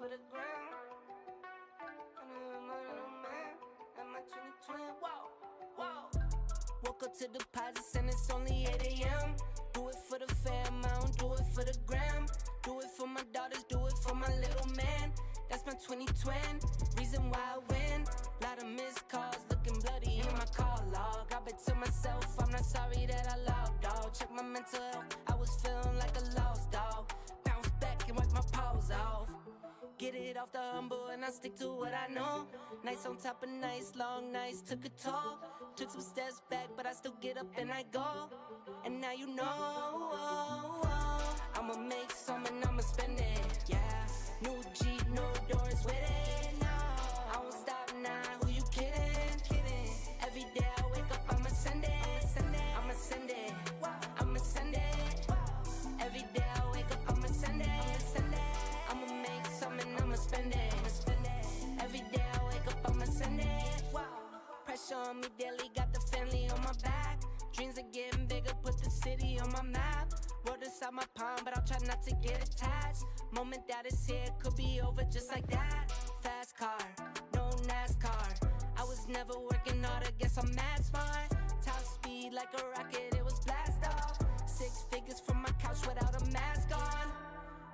for the ground. I'm man. At my 2020, whoa, whoa. Woke up to deposits and it's only 8 a.m. Do it for the fam, I don't do it for the gram. Do it for my daughters, do it for my little man. That's my 2020, reason why I win. Lot of missed calls, looking bloody in my call log. I bet to myself, I'm not sorry that I logged, dog. Check my mental health, I was feeling like a lost dog. Bounce back and wipe my paws off. Get it off the humble and I stick to what I know. Nights on top of nights, long nights took a toll. Took some steps back, but I still get up and I go. And now you know, I'ma make some and I'ma spend it, yeah. New Jeep, no doors with it, no. I won't stop now, who you kidding, kidding. Every day I wake up, I'ma send it, send it. I'ma send it, I'ma send it. Every day I wake up, I'ma send it, send it. I'ma make some and I'ma spend it, Every day I wake up, I'ma send it. Pressure on me daily, got the family on my back. Dreams are getting bigger, put the city on my map. World inside my palm, but I'll try not to get attached. Moment that it's here, could be over just like that. Fast car, no NASCAR. I was never working hard, I guess I'm mad smart. Top speed like a rocket, it was blast off. 6 figures from my couch without a mask on.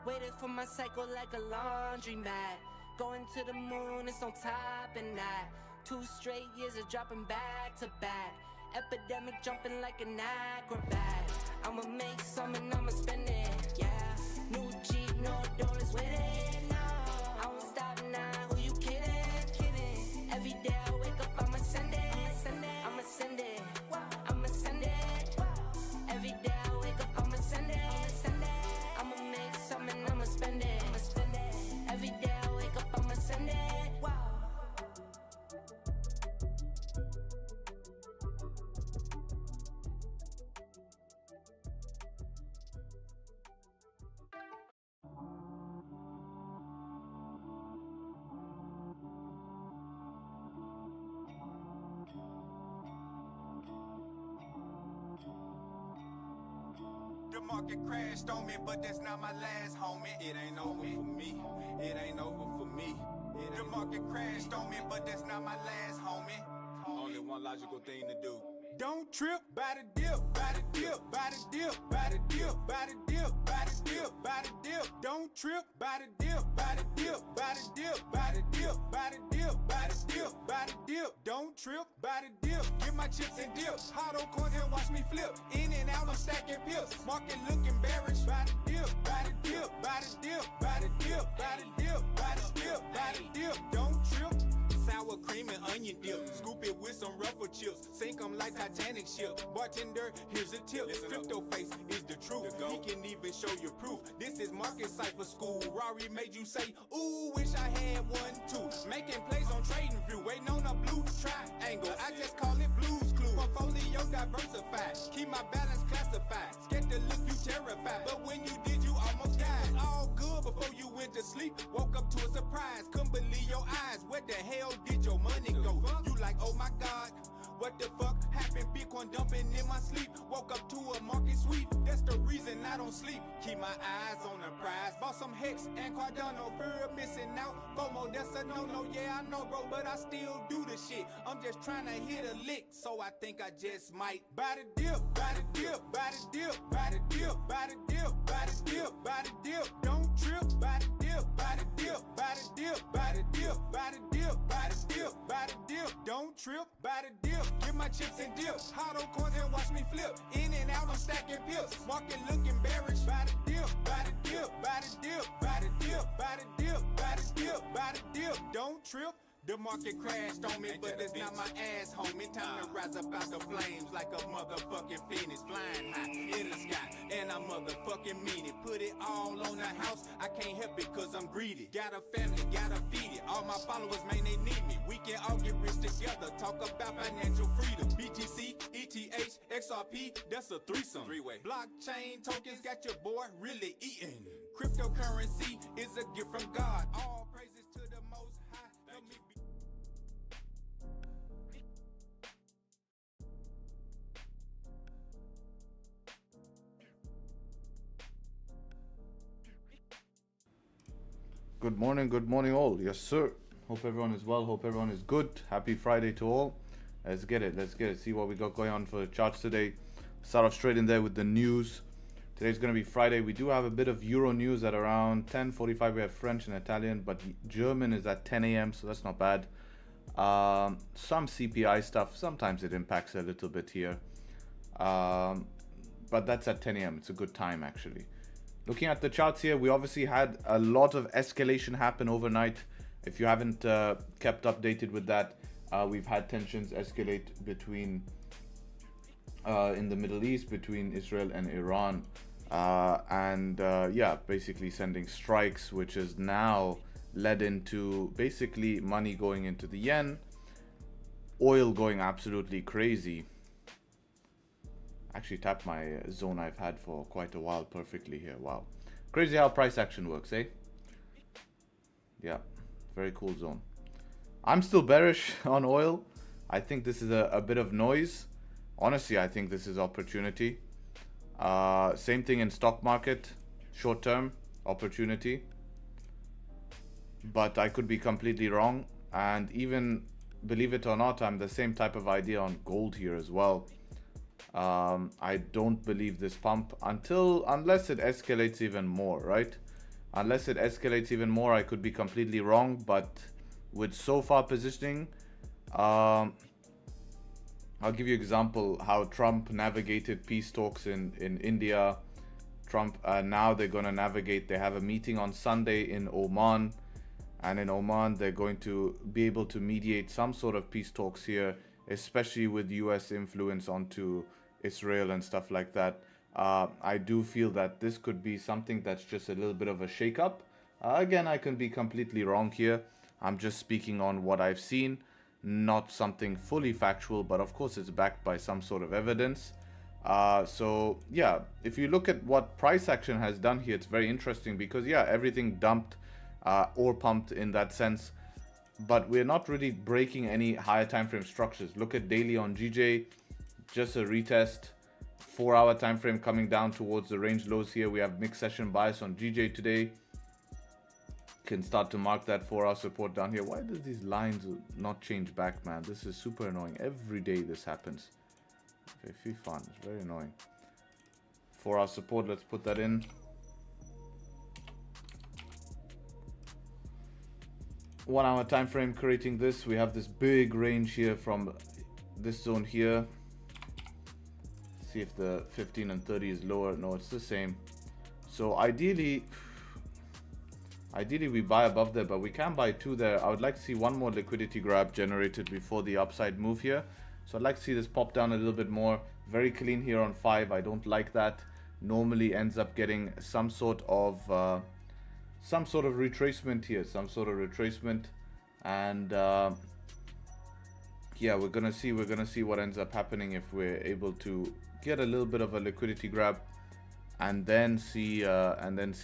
Waited for my cycle like a laundromat. Going to the moon, it's on top and that. 2 straight years of dropping back to back. Epidemic jumping like an acrobat. I'ma make some and I'ma spend it, yeah. New Jeep, no doors with it, no. I won't stop now, who you kidding, kidding. Every day I wake up, I'ma send it, send it. I'ma send it, I'ma send it. Every day I wake up, I'ma send it, send it. I'ma make some and I'ma spend it, Every day I wake up, I'ma send it, wow. The market crashed on me, but that's not my last, homie. It ain't over for me. It ain't over for me. The market crashed on me, but that's not my last, homie. Only one logical thing to do. Don't trip by the dip, by the dip, by the dip, by the dip, by the dip, by the dip, by the dip. Don't trip by the dip, by the dip, by the dip, by the dip, by the dip, by the dip, by the dip. Don't trip by the dip. Get my chips and dip. Hot on coins and watch me flip. In and out, I'm stacking pips. Market looking bearish. By the dip, by the dip, by the dip, by the dip, by the dip, by the dip, by the dip. Don't trip. Sour cream and onion dip. Scoop it with some ruffle chips. Sink them like Titanic ship. Bartender, here's a tip. Crypto face is the truth. He can even show you proof. This is market cipher school. Rory made you say, ooh, wish I had one too. Making plays on Tradingview. Waiting on a blue triangle. I just call it Blue's Clue. Portfolio diversified. Keep my balance classified. Scared to look, you terrified. But when you did, you almost died. All good before you went to sleep. Woke up to a surprise. Couldn't believe your eyes. Where the hell did your money go? You like, oh my God, what the fuck happened? Bitcoin dumping in my sleep. Woke up to a market sweep. That's the reason I don't sleep. Keep my eyes on the prize. Bought some Hex and Cardano. Fear of missing out. FOMO, that's a no-no. Yeah, I know, bro, but I still do the shit. I'm just trying to hit a lick, so I think I just might buy the dip, buy the dip, buy the dip, buy the dip, buy the dip, buy the dip, buy the dip. Don't trip, buy the dip, buy the dip, buy the dip, buy the dip, buy the dip, buy the dip, buy the dip. Don't trip, buy the dip. Get my chips and dip. Hot on coins and watch me flip. In and out, I'm stacking pips. Market looking bearish. Buy the dip, buy the dip, buy the dip, buy the dip, buy the dip, buy the dip, buy the dip. Don't trip. The market crashed on me, but it's not my ass, homie. Time to rise up out the flames like a motherfucking phoenix. Flying high in the sky, and I motherfucking mean it. Put it all on the house, I can't help it cause I'm greedy. Got a family, gotta feed it. All my followers, man, they need me. We can all get rich together, talk about financial freedom. BTC, ETH, XRP, that's a threesome. Three-way. Blockchain tokens got your boy really eating. Cryptocurrency is a gift from God. All praises to the Most High. Let me be. Good morning all. Yes, sir. Hope everyone is well. Hope everyone is good. Happy Friday to all. Let's get it. See what we got going on for the charts today. Start off straight in there with the news. Today's going to be Friday. We do have a bit of Euro news at around 10:45. We have French and Italian, but German is at 10 a.m., so that's not bad. Some CPI stuff. Sometimes it impacts a little bit here. But that's at 10 a.m. It's a good time, actually. Looking at the charts here, we obviously had a lot of escalation happen overnight. If you haven't kept updated with that, we've had tensions escalate between in the Middle East between Israel and Iran, yeah, basically sending strikes, which has now led into basically money going into the yen, oil going absolutely crazy. Actually tapped my zone I've had for quite a while perfectly here. Wow, crazy how price action works, eh? Yeah, very cool zone. I'm still bearish on oil. I think this is a bit of noise. Honestly, I think this is opportunity. Same thing in stock market, short term opportunity, but I could be completely wrong. And even, believe it or not, I'm the same type of idea on gold here as well. I don't believe this pump unless it escalates even more, right? Unless it escalates even more, I could be completely wrong. But with so far positioning, I'll give you an example how Trump navigated peace talks in India. Trump, now they're going to navigate. They have a meeting on Sunday in Oman, and in Oman they're going to be able to mediate some sort of peace talks here, especially with US influence onto Israel and stuff like that. I do feel that this could be something that's just a little bit of a shake-up. Again, I can be completely wrong here. I'm just speaking on what I've seen, not something fully factual, but of course it's backed by some sort of evidence. So yeah, if you look at what price action has done here, it's very interesting because yeah, everything dumped or pumped in that sense, but we're not really breaking any higher time frame structures. Look at daily on GJ, just a retest. 4-hour time frame coming down towards the range lows here. We have mixed session bias on GJ today. Can start to mark that 4-hour support down here. Why does these lines not change back, man? This is super annoying. Every day this happens. Okay, fun. It's very annoying. 4-hour support, let's put that in. 1-hour time frame creating this. We have this big range here from this zone here. See if the 15 and 30 is lower. No, it's the same. So ideally we buy above there, but we can buy 2 there. I would like to see one more liquidity grab generated before the upside move here. So I'd like to see this pop down a little bit more. Very clean here on 5. I don't like that. Normally ends up getting some sort of retracement here, and yeah, we're gonna see what ends up happening if we're able to get a little bit of a liquidity grab, and then see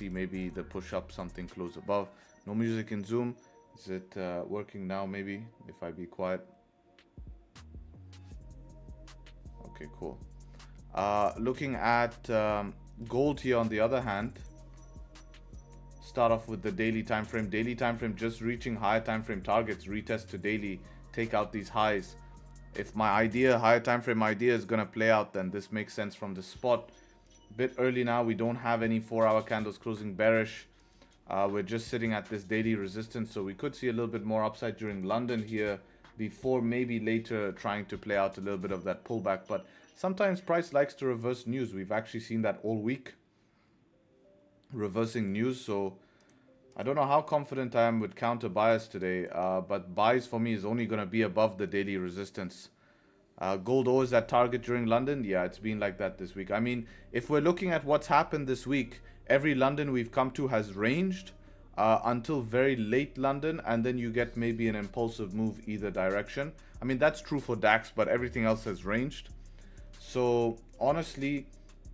maybe the push up something close above. No music in Zoom. Is it working now? Maybe if I be quiet. Okay, cool. Looking at gold here on the other hand. Start off with the daily time frame. Daily time frame just reaching higher time frame targets. Retest to daily. Take out these highs. If my higher time frame idea is gonna play out, then this makes sense from the spot. Bit early now. We don't have any 4-hour candles closing bearish. We're just sitting at this daily resistance, so we could see a little bit more upside during London here before maybe later trying to play out a little bit of that pullback. But sometimes price likes to reverse news. We've actually seen that all week, reversing news. So I don't know how confident I am with counter bias today, but buys for me is only going to be above the daily resistance. Gold always at target during London. Yeah, it's been like that this week. I mean, if we're looking at what's happened this week, every London we've come to has ranged until very late London, and then you get maybe an impulsive move either direction. I mean, that's true for DAX, but everything else has ranged. So honestly,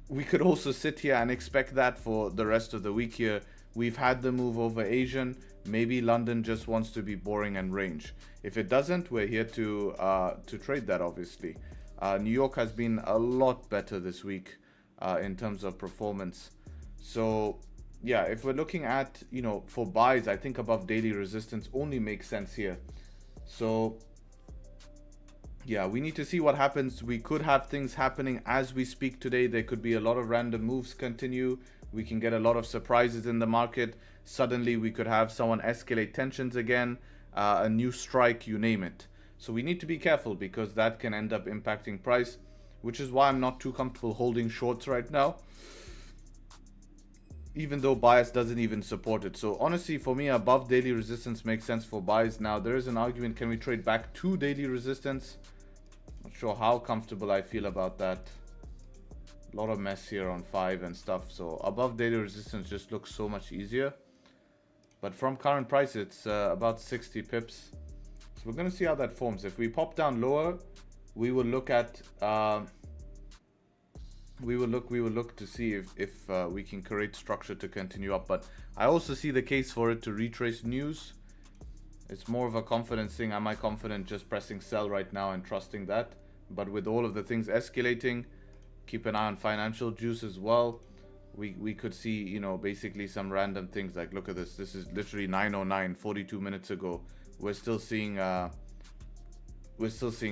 we could also sit here and expect that for the rest of the week here. We've had the move over Asian. Maybe London just wants to be boring and range. If it doesn't, we're here to trade that, obviously. New York has been a lot better this week in terms of performance. So yeah, if we're looking at, you know, for buys, I think above daily resistance only makes sense here. So yeah, we need to see what happens. We could have things happening as we speak today. There could be a lot of random moves continue. We can get a lot of surprises in the market. Suddenly we could have someone escalate tensions again, a new strike, you name it. So we need to be careful because that can end up impacting price, which is why I'm not too comfortable holding shorts right now, even though bias doesn't even support it. So honestly, for me, above daily resistance makes sense for buys. Now there is an argument, can we trade back to daily resistance? Not sure how comfortable I feel about that. A lot of mess here on 5 and stuff. So above daily resistance just looks so much easier. But from current price, it's about 60 pips. So we're going to see how that forms. If we pop down lower, we will look at we will look to see if we can create structure to continue up. But I also see the case for it to retrace news. It's more of a confidence thing. Am I confident just pressing sell right now and trusting that? But with all of the things escalating, keep an eye on financial juice as well. We could see, you know, basically some random things. Like, look at this. This is literally 9:09, 42 minutes ago. We're still seeing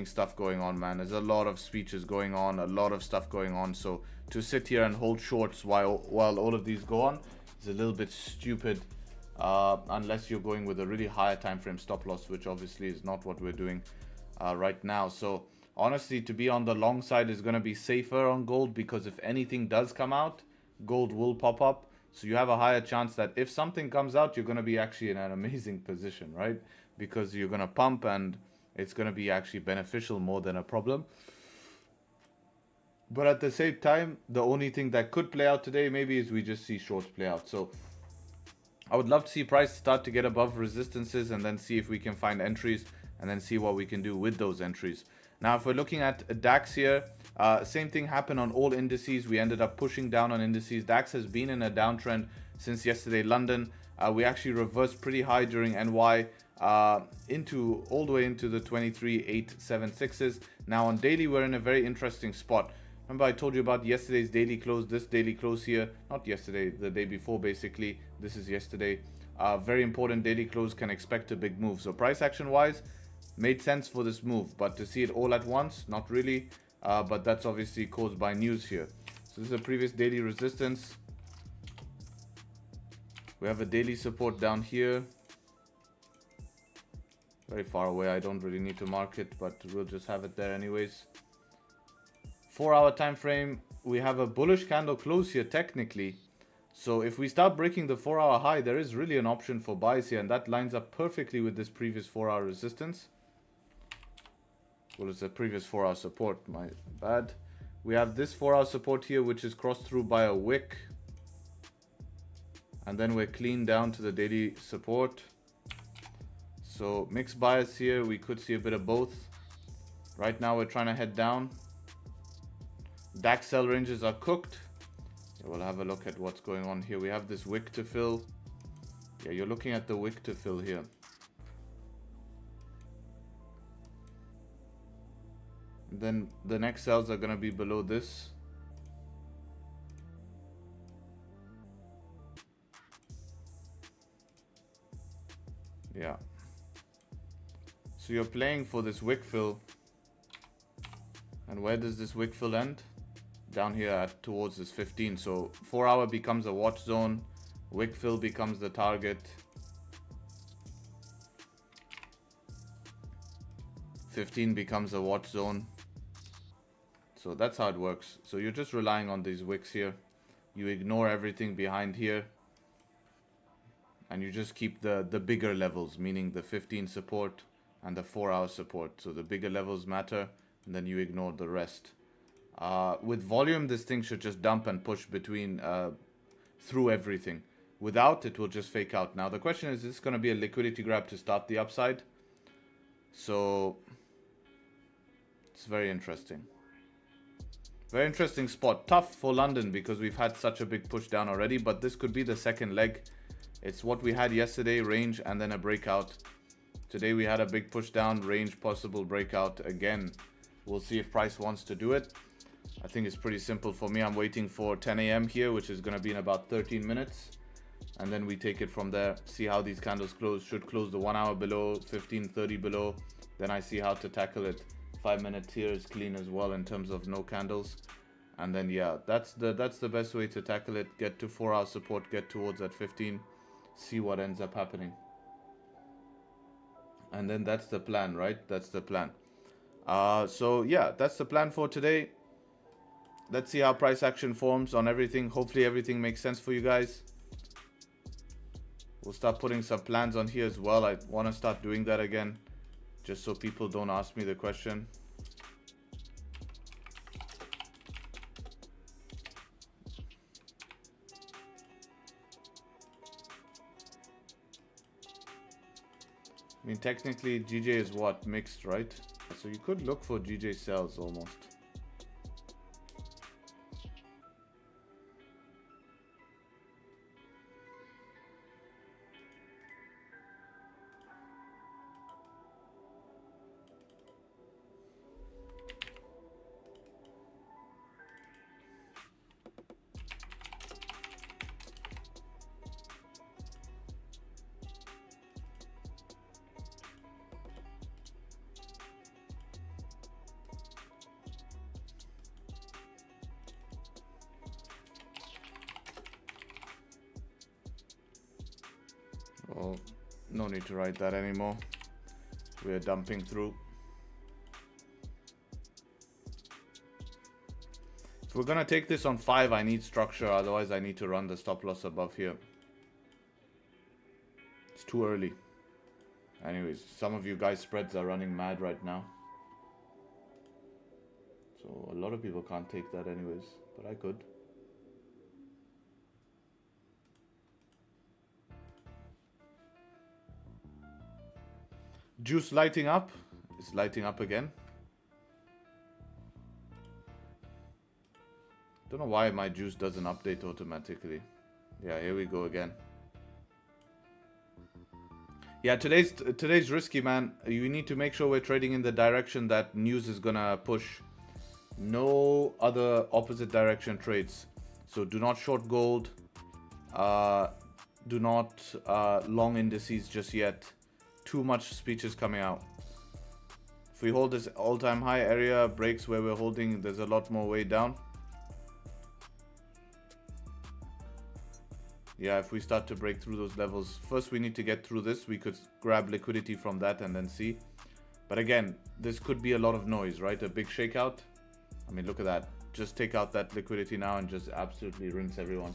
stuff going on, man. There's a lot of speeches going on, a lot of stuff going on. So to sit here and hold shorts while all of these go on is a little bit stupid. Unless you're going with a really higher time frame stop loss, which obviously is not what we're doing right now. So honestly, to be on the long side is going to be safer on gold, because if anything does come out, gold will pop up. So you have a higher chance that if something comes out, you're going to be actually in an amazing position, right? Because you're going to pump and it's going to be actually beneficial more than a problem. But at the same time, the only thing that could play out today maybe is we just see shorts play out. So I would love to see price start to get above resistances and then see if we can find entries and then see what we can do with those entries. Now, if we're looking at DAX here, same thing happened on all indices. We ended up pushing down on indices. DAX has been in a downtrend since yesterday, London. We actually reversed pretty high during NY all the way into the 23,876s. Now on daily, we're in a very interesting spot. Remember I told you about yesterday's daily close, this daily close here, not yesterday, the day before basically. This is yesterday. Very important daily close, can expect a big move. So price action wise, made sense for this move, but to see it all at once, not really. But that's obviously caused by news here. So this is a previous daily resistance. We have a daily support down here. Very far away, I don't really need to mark it, but we'll just have it there anyways. 4-hour time frame, we have a bullish candle close here technically. So if we start breaking the 4-hour high, there is really an option for buys here, and that lines up perfectly with this previous 4-hour resistance. Well, it's a previous 4-hour support, my bad. We have this 4-hour support here, which is crossed through by a wick. And then we're clean down to the daily support. So mixed bias here, we could see a bit of both. Right now we're trying to head down. DAX sell ranges are cooked. Yeah, we'll have a look at what's going on here. We have this wick to fill. Yeah, you're looking at the wick to fill here. And then the next sells are going to be below this. Yeah. So you're playing for this wick fill. And where does this wick fill end? Down here at towards this 15. So 4-hour becomes a watch zone. Wick fill becomes the target. 15 becomes a watch zone. So that's how it works. So you're just relying on these wicks here. You ignore everything behind here. And you just keep the bigger levels, meaning the 15 support and the 4-hour support. So the bigger levels matter, and then you ignore the rest. With volume, this thing should just dump and push between through everything. Without, it will just fake out. Now the question is this going to be a liquidity grab to start the upside? So it's very interesting. Very interesting spot. Tough for London because we've had such a big push down already, but this could be the second leg. It's what we had yesterday, range and then a breakout. Today we had a big push down, range, possible breakout again. We'll see if price wants to do it. I think it's pretty simple for me. I'm waiting for 10 a.m. here, which is going to be in about 13 minutes. and then we take it from there. See how these candles close. Should close the 1 hour below, 15:30 below. Then I see how to tackle it. 5 minutes here is clean as well in terms of no candles. And then yeah, that's the best way to tackle it. Get to 4 hour support, get towards that 15, see what ends up happening. And then that's the plan, right? That's the plan. So yeah, that's the plan for today. Let's see how price action forms on everything. Hopefully everything makes sense for you guys. We'll start putting some plans on here as well. I want to start doing that again, just so people don't ask me the question. I mean, technically GJ is what? Mixed, right? So you could look for GJ sells almost. Well, no need to write that anymore. We're dumping through. If we're gonna take this on 5, I need structure, otherwise I need to run the stop loss above here. It's too early. Anyways, some of you guys spreads are running mad right now. So a lot of people can't take that anyways, but I could. Juice lighting up. It's lighting up again. Don't know why my juice doesn't update automatically. Yeah, here we go again. Yeah, today's risky, man. You need to make sure we're trading in the direction that news is gonna push. No other opposite direction trades. So do not short gold. Do not long indices just yet. Too much speeches coming out. If we hold this all-time high area, breaks where we're holding, there's a lot more way down. Yeah, if we start to break through those levels, first we need to get through this. We could grab liquidity from that and then see. But again, this could be a lot of noise, right? A big shakeout. I mean, look at that. Just take out that liquidity now and just absolutely rinse everyone.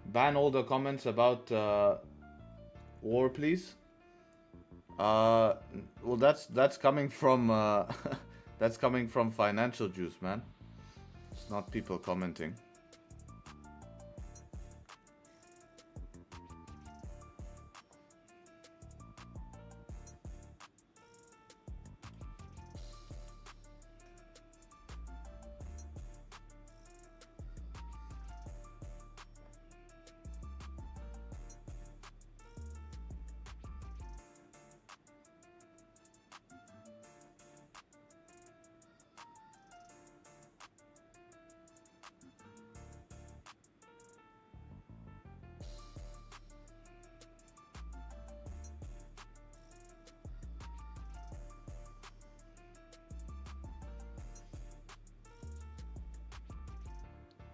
Ban all the comments about war, please. Well, that's coming from that's coming from financial juice, man. It's not people commenting.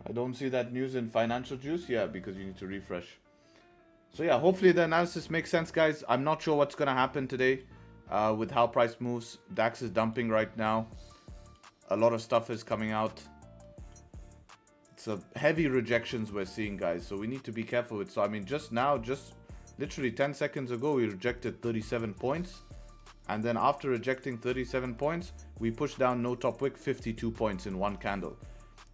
I don't see that news in financial juice. Yeah, because you need to refresh. So yeah, hopefully the analysis makes sense, guys. I'm not sure what's going to happen today with how price moves. DAX is dumping right now. A lot of stuff is coming out. It's a heavy rejections we're seeing, guys. So we need to be careful with. So I mean, just now, just literally 10 seconds ago, we rejected 37 points. And then after rejecting 37 points, we pushed down no top wick 52 points in one candle.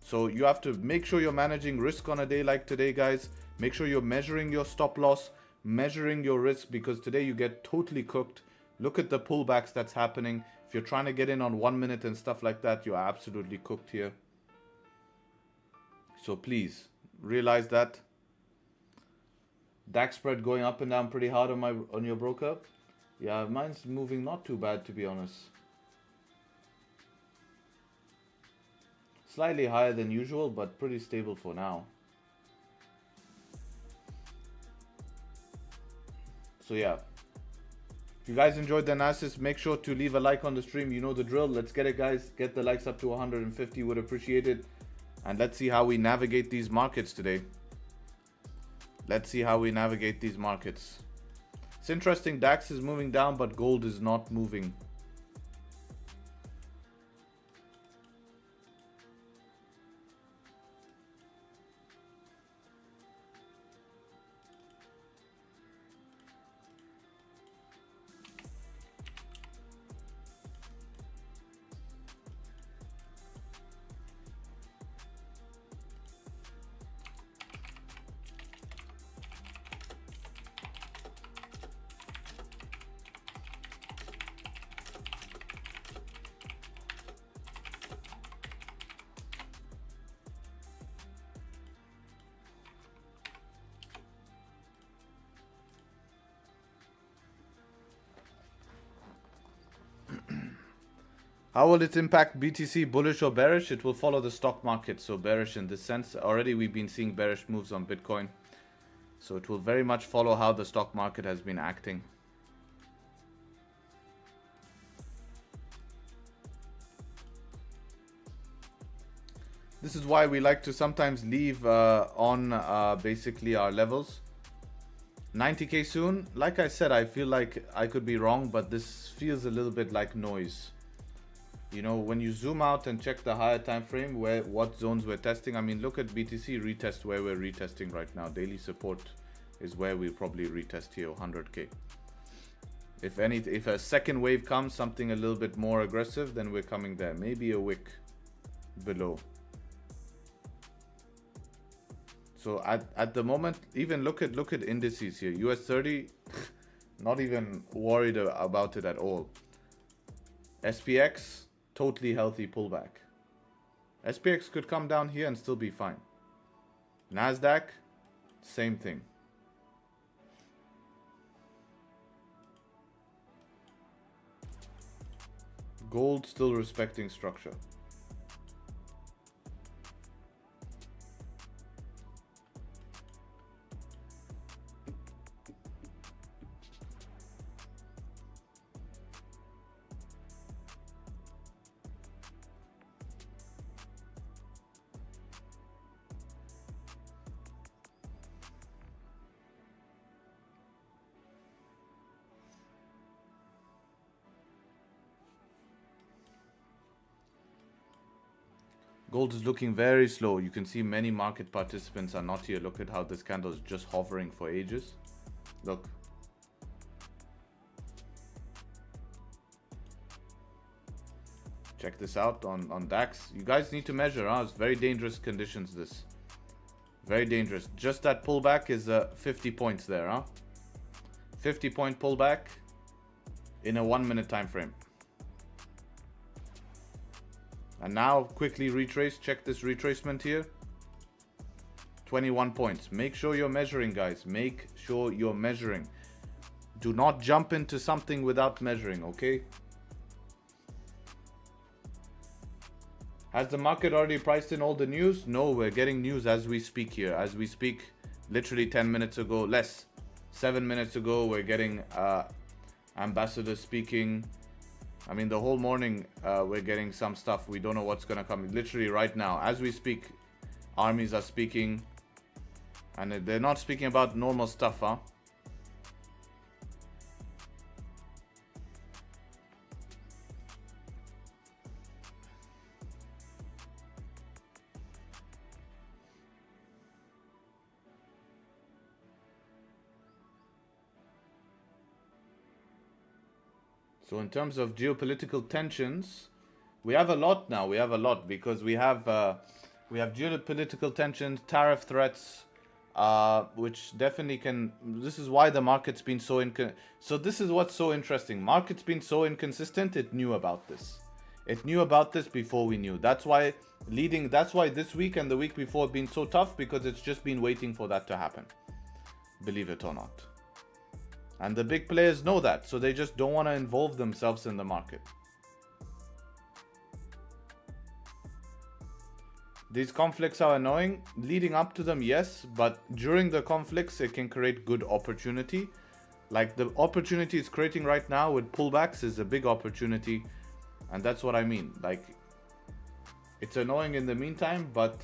So you have to make sure you're managing risk on a day like today, guys. Make sure you're measuring your stop loss, measuring your risk, because today you get totally cooked. Look at the pullbacks that's happening. If you're trying to get in on 1 minute and stuff like that, you are absolutely cooked here. So please realize that. DAX spread going up and down pretty hard on your broker. Yeah, mine's moving not too bad, to be honest. Slightly higher than usual, but pretty stable for now. So yeah, if you guys enjoyed the analysis, make sure to leave a like on the stream. You know the drill. Let's get it, guys. Get the likes up to 150. Would appreciate it. And let's see how we navigate these markets today. Let's see how we navigate these markets. It's interesting. DAX is moving down, but gold is not moving. How will it impact BTC, bullish or bearish? It will follow the stock market, so bearish in this sense. Already we've been seeing bearish moves on Bitcoin. So it will very much follow how the stock market has been acting. This is why we like to sometimes leave on basically our levels. 90k soon. Like I said, I feel like I could be wrong, but this feels a little bit like noise. You know, when you zoom out and check the higher time frame, what zones we're testing. I mean, look at BTC retest where we're retesting right now. Daily support is where we probably retest here, 100k. If a second wave comes, something a little bit more aggressive, then we're coming there. Maybe a wick below. So at the moment, even look at indices here. US 30, not even worried about it at all. SPX, totally healthy pullback. SPX could come down here and still be fine. Nasdaq, same thing. Gold still respecting structure. Gold is looking very slow. You can see many market participants are not here. Look at how this candle is just hovering for ages. Look. Check this out on DAX. You guys need to measure. It's very dangerous conditions, this. Very dangerous. Just that pullback is 50 points there. 50 point pullback in a 1 minute time frame. And now quickly retrace, check this retracement here. 21 points. Make sure you're measuring, guys. Make sure you're measuring. Do not jump into something without measuring, okay? Has the market already priced in all the news? No, we're getting news as we speak here. As we speak, literally 10 minutes ago, less. 7 minutes ago, we're getting ambassador speaking. I mean, the whole morning we're getting some stuff. We don't know what's going to come. Literally right now, as we speak, armies are speaking. And they're not speaking about normal stuff, So in terms of geopolitical tensions, we have a lot now. We have a lot because we have geopolitical tensions, tariff threats, which definitely can. This is why the market's been so So this is what's so interesting. Market's been so inconsistent. It knew about this. It knew about this before we knew. That's why That's why this week and the week before have been so tough, because it's just been waiting for that to happen. Believe it or not. And the big players know that, so they just don't want to involve themselves in the market. These conflicts are annoying. Leading up to them, yes, but during the conflicts, it can create good opportunity. Like the opportunity it's creating right now with pullbacks is a big opportunity. And that's what I mean. Like, it's annoying in the meantime, but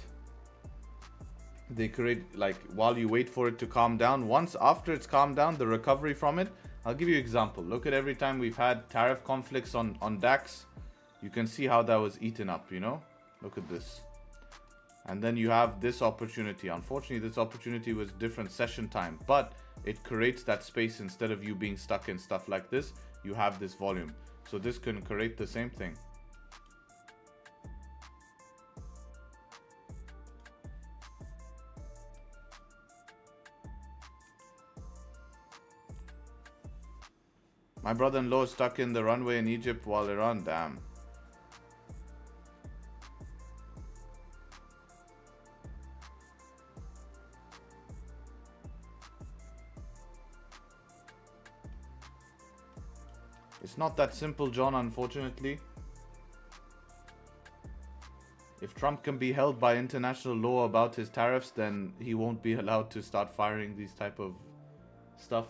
they create, like, while you wait for it to calm down, once after it's calmed down, the recovery from it. I'll give you an example. Look at every time we've had tariff conflicts on DAX. You can see how that was eaten up, you know? Look at this. And then you have this opportunity. Unfortunately, this opportunity was different session time, but it creates that space. Instead of you being stuck in stuff like this, you have this volume. So this can create the same thing. My brother-in-law is stuck in the runway in Egypt while Iran, damn. It's not that simple, John, unfortunately. If Trump can be held by international law about his tariffs, then he won't be allowed to start firing these type of stuff.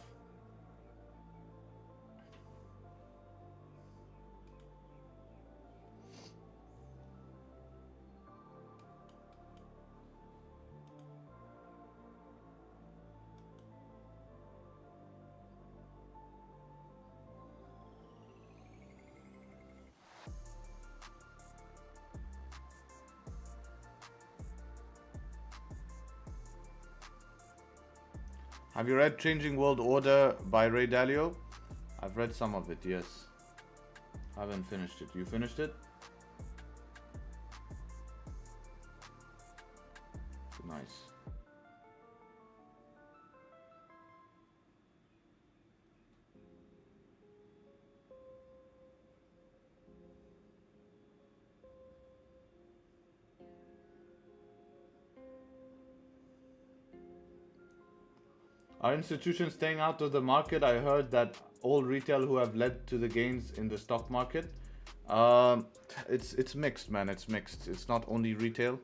Have you read Changing World Order by Ray Dalio? I've read some of it, yes. I haven't finished it. You finished it? Nice. Are institutions staying out of the market? I heard that all retail who have led to the gains in the stock market. It's mixed, man. It's mixed. It's not only retail.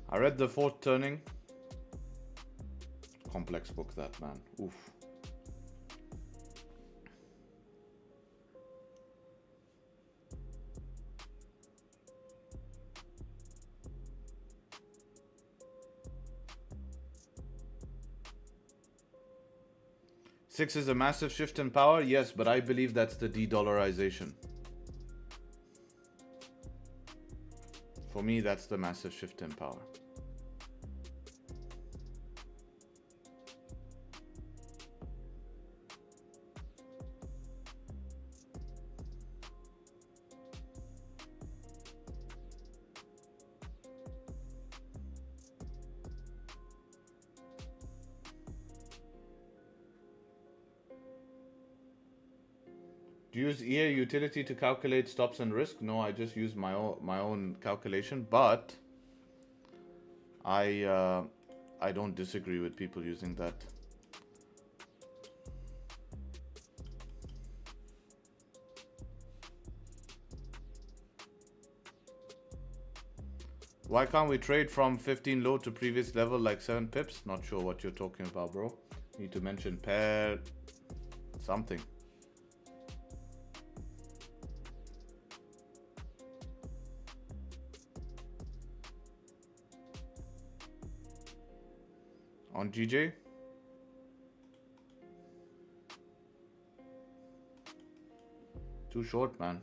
I read The Fourth Turning. Complex book, that, man. Oof. Six is a massive shift in power, yes, but I believe that's the de-dollarization. For me, that's the massive shift in power. Do you use EA utility to calculate stops and risk? No, I just use my own calculation, but I don't disagree with people using that. Why can't we trade from 15 low to previous level like 7 pips? Not sure what you're talking about, bro. Need to mention pair something. On GJ? Too short, man.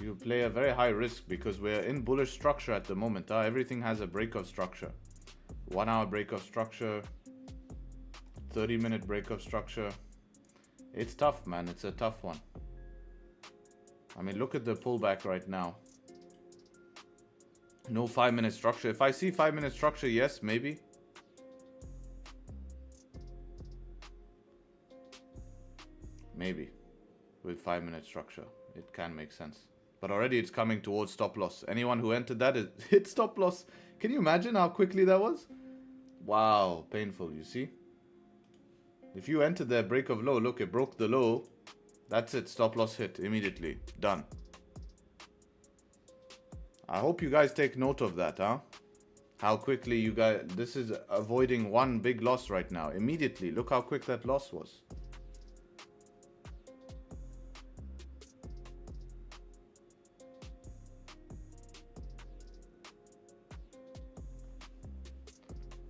You play a very high risk because we're in bullish structure at the moment. Everything has a break of structure. 1 hour break of structure. 30-minute break of structure. It's tough, man. It's a tough one. I mean, look at the pullback right now. No 5-minute structure. If I see 5-minute structure, yes, maybe. Maybe. With 5-minute structure. It can make sense. But already it's coming towards stop loss. Anyone who entered that is hit stop loss. Can you imagine how quickly that was? Wow, painful, you see? If you entered there, break of low, look, it broke the low. That's it, stop loss hit immediately. Done. I hope you guys take note of that, huh? How quickly you guys... This is avoiding one big loss right now. Immediately, look how quick that loss was.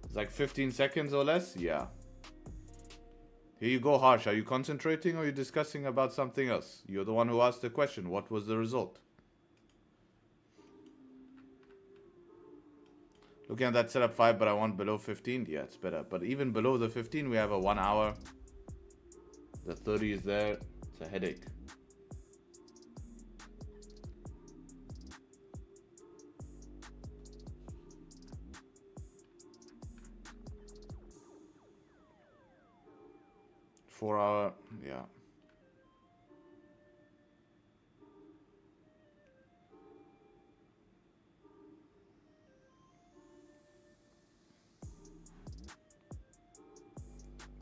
It's like 15 seconds or less? Yeah. Here you go, Harsh. Are you concentrating or are you discussing about something else? You're the one who asked the question. What was the result? Looking at that setup 5, but I want below 15. Yeah, it's better. But even below the 15, we have a 1 hour. The 30 is there. It's a headache. Four hour, yeah.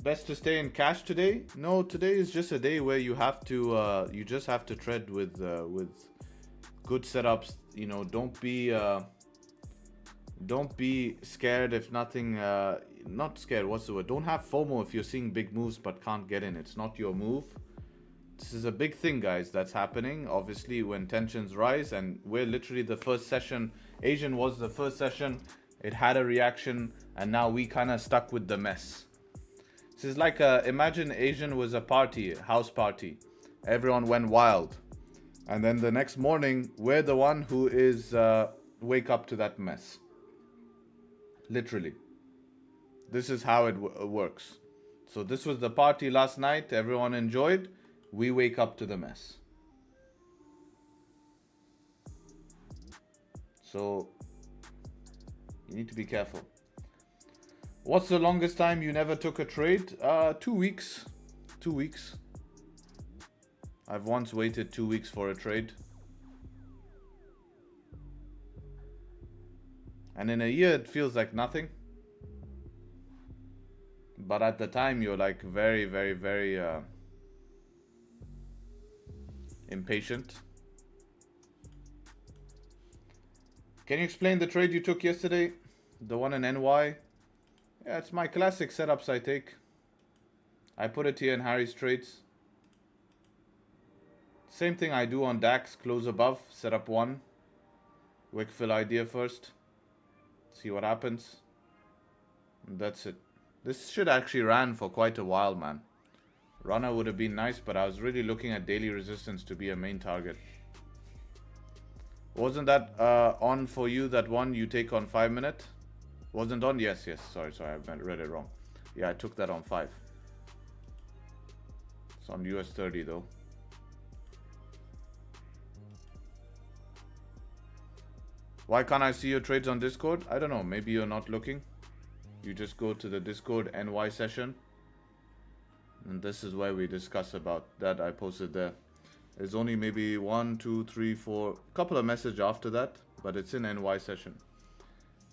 Best to stay in cash today? No, today is just a day where you have to, you just have to tread with good setups. You know, don't be scared if nothing. Not scared. What's the word? Don't have FOMO if you're seeing big moves but can't get in. It's not your move. This is a big thing, guys. That's happening. Obviously, when tensions rise, and we're literally the first session. Asian was the first session. It had a reaction, and now we kind of stuck with the mess. This is like imagine Asian was a party, house party. Everyone went wild, and then the next morning we're the one who is wake up to that mess. Literally. This is how it works. So this was the party last night. Everyone enjoyed. We wake up to the mess. So you need to be careful. What's the longest time you never took a trade? 2 weeks. 2 weeks. I've once waited 2 weeks for a trade. And in a year, it feels like nothing. But at the time, you're like very, very, very impatient. Can you explain the trade you took yesterday? The one in NY? Yeah, it's my classic setups I take. I put it here in Harry's trades. Same thing I do on DAX, close above, setup 1. Wick fill idea first. See what happens. And that's it. This should actually ran for quite a while, man. Runner would have been nice, but I was really looking at daily resistance to be a main target. Wasn't that on for you, that one you take on 5 minute? Wasn't on? Yes, yes. Sorry, I read it wrong. Yeah, I took that on 5. It's on US 30 though. Why can't I see your trades on Discord? I don't know. Maybe you're not looking. You just go to the Discord NY session. And this is where we discuss about that. I posted there. There's only maybe 1, 2, 3, 4, couple of messages after that, but it's in NY session.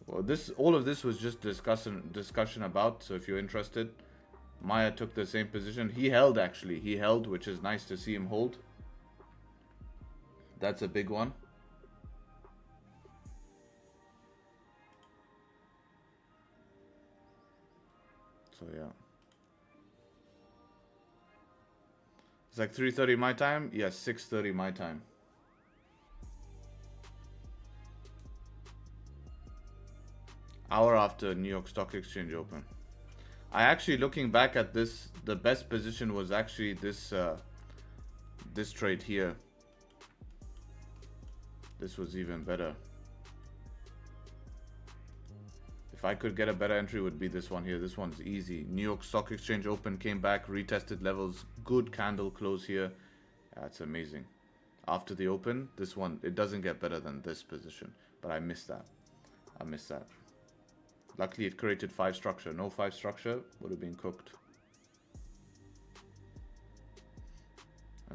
Well, all of this was just discussion about. So if you're interested, Maya took the same position. He held actually. He held, which is nice to see him hold. That's a big one. So yeah. It's like 3:30 my time. Yes, 6:30 my time. Hour after New York Stock Exchange open. I actually, looking back at this, the best position was actually this this trade here. This was even better. If I could get a better entry, it would be this one here. This one's easy. New York Stock Exchange open, came back, retested levels, good candle close here. That's amazing. After the open, this one, it doesn't get better than this position. But I missed that. I missed that. Luckily, it created 5 structure. No 5 structure would have been cooked.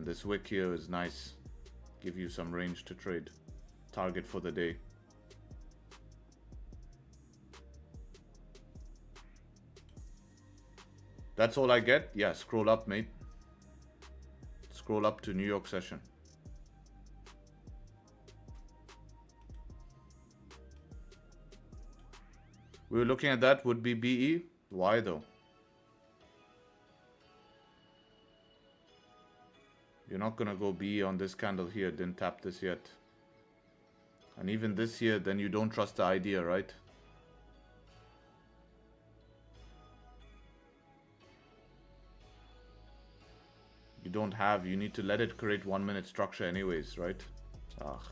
And this wick here is nice. Give you some range to trade. Target for the day. That's all I get? Yeah, scroll up, mate. Scroll up to New York session. We were looking at that, would be BE. Why though? You're not gonna go BE on this candle here, didn't tap this yet. And even this here, then you don't trust the idea, right? You don't have, you need to let it create 1 minute structure anyways, right? Ugh.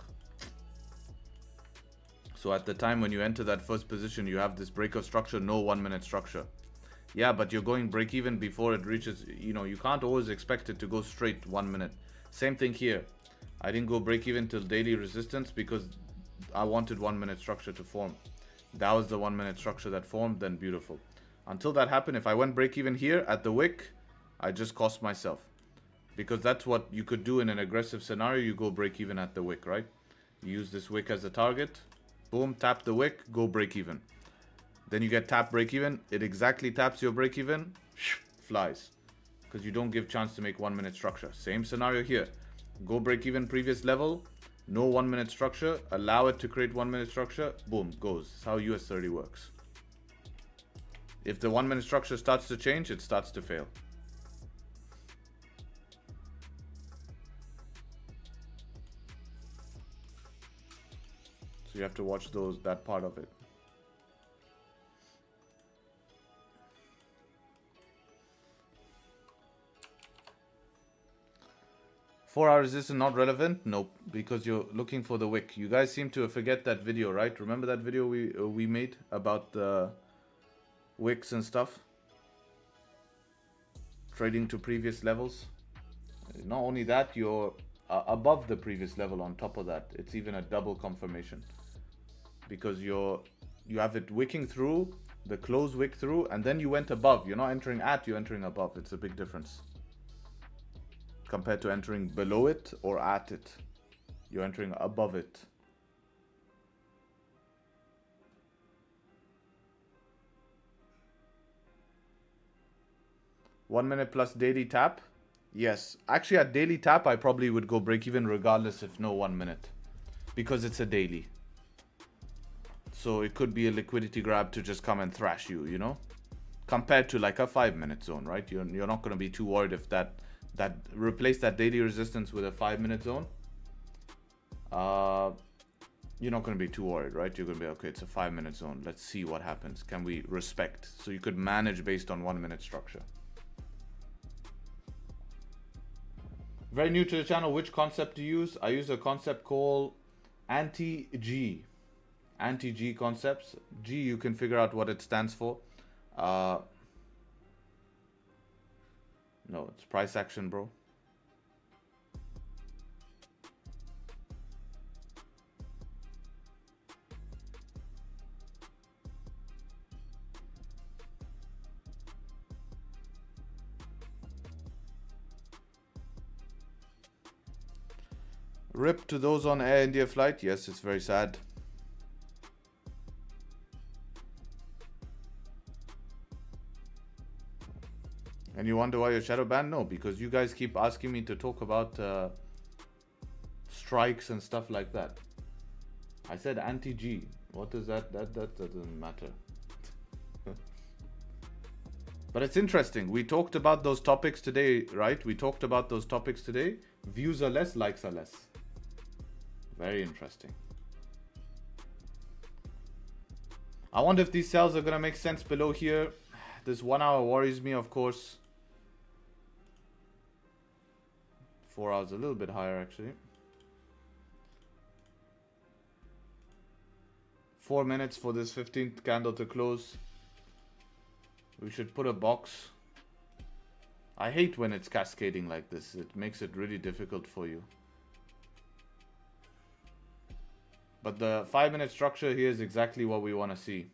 So at the time when you enter that first position, you have this break of structure, no 1 minute structure. Yeah, but you're going break even before it reaches, you know, you can't always expect it to go straight 1 minute. Same thing here. I didn't go break even till daily resistance because I wanted 1 minute structure to form. That was the 1 minute structure that formed, then beautiful. Until that happened, if I went break even here at the wick, I just cost myself. Because that's what you could do in an aggressive scenario. You go break even at the wick, right? You use this wick as a target. Boom, tap the wick, go break even. Then you get tap break even. It exactly taps your break even, flies. Because you don't give chance to make 1 minute structure. Same scenario here. Go break even previous level. No 1 minute structure. Allow it to create 1 minute structure. Boom, goes. That's how US 30 works. If the 1 minute structure starts to change, it starts to fail. So you have to watch that part of it. Four-hour resistance not relevant? Nope, because you're looking for the wick. You guys seem to forget that video, right? Remember that video we made about the wicks and stuff? Trading to previous levels. Not only that, you're above the previous level on top of that. It's even a double confirmation. Because you have it wicking through, the close wick through, and then you went above. You're not entering at, you're entering above. It's a big difference. Compared to entering below it or at it. You're entering above it. One minute plus daily tap? Yes. Actually, at daily tap, I probably would go break even regardless if no 1 minute. Because it's a daily. So it could be a liquidity grab to just come and thrash you, you know? Compared to like a 5 minute zone, right? You're not going to be too worried if that replace that daily resistance with a 5 minute zone. You're not going to be too worried, right? You're going to be, okay, it's a 5 minute zone. Let's see what happens. Can we respect? So you could manage based on 1 minute structure. Very new to the channel. Which concept do you use? I use a concept called anti-G. Anti-G concepts. G, you can figure out what it stands for. No, it's price action, bro. RIP to those on Air India flight. Yes, it's very sad. And you wonder why you're shadow banned? No, because you guys keep asking me to talk about strikes and stuff like that. I said anti-G. What is that? That doesn't matter. But it's interesting. We talked about those topics today, right? We talked about those topics today. Views are less, likes are less. Very interesting. I wonder if these cells are going to make sense below here. This 1 hour worries me, of course. 4 hours a little bit higher, actually. 4 minutes for this 15th candle to close. We should put a box. I hate when it's cascading like this. It makes it really difficult for you. But the 5 minute structure here is exactly what we want to see.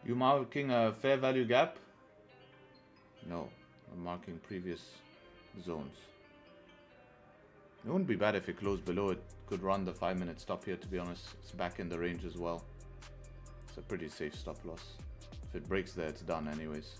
You marking a fair value gap? No, I'm marking previous zones. It wouldn't be bad if it closed below it. Could run the 5-minute stop here, to be honest. It's back in the range as well. It's a pretty safe stop loss. If it breaks there, it's done anyways.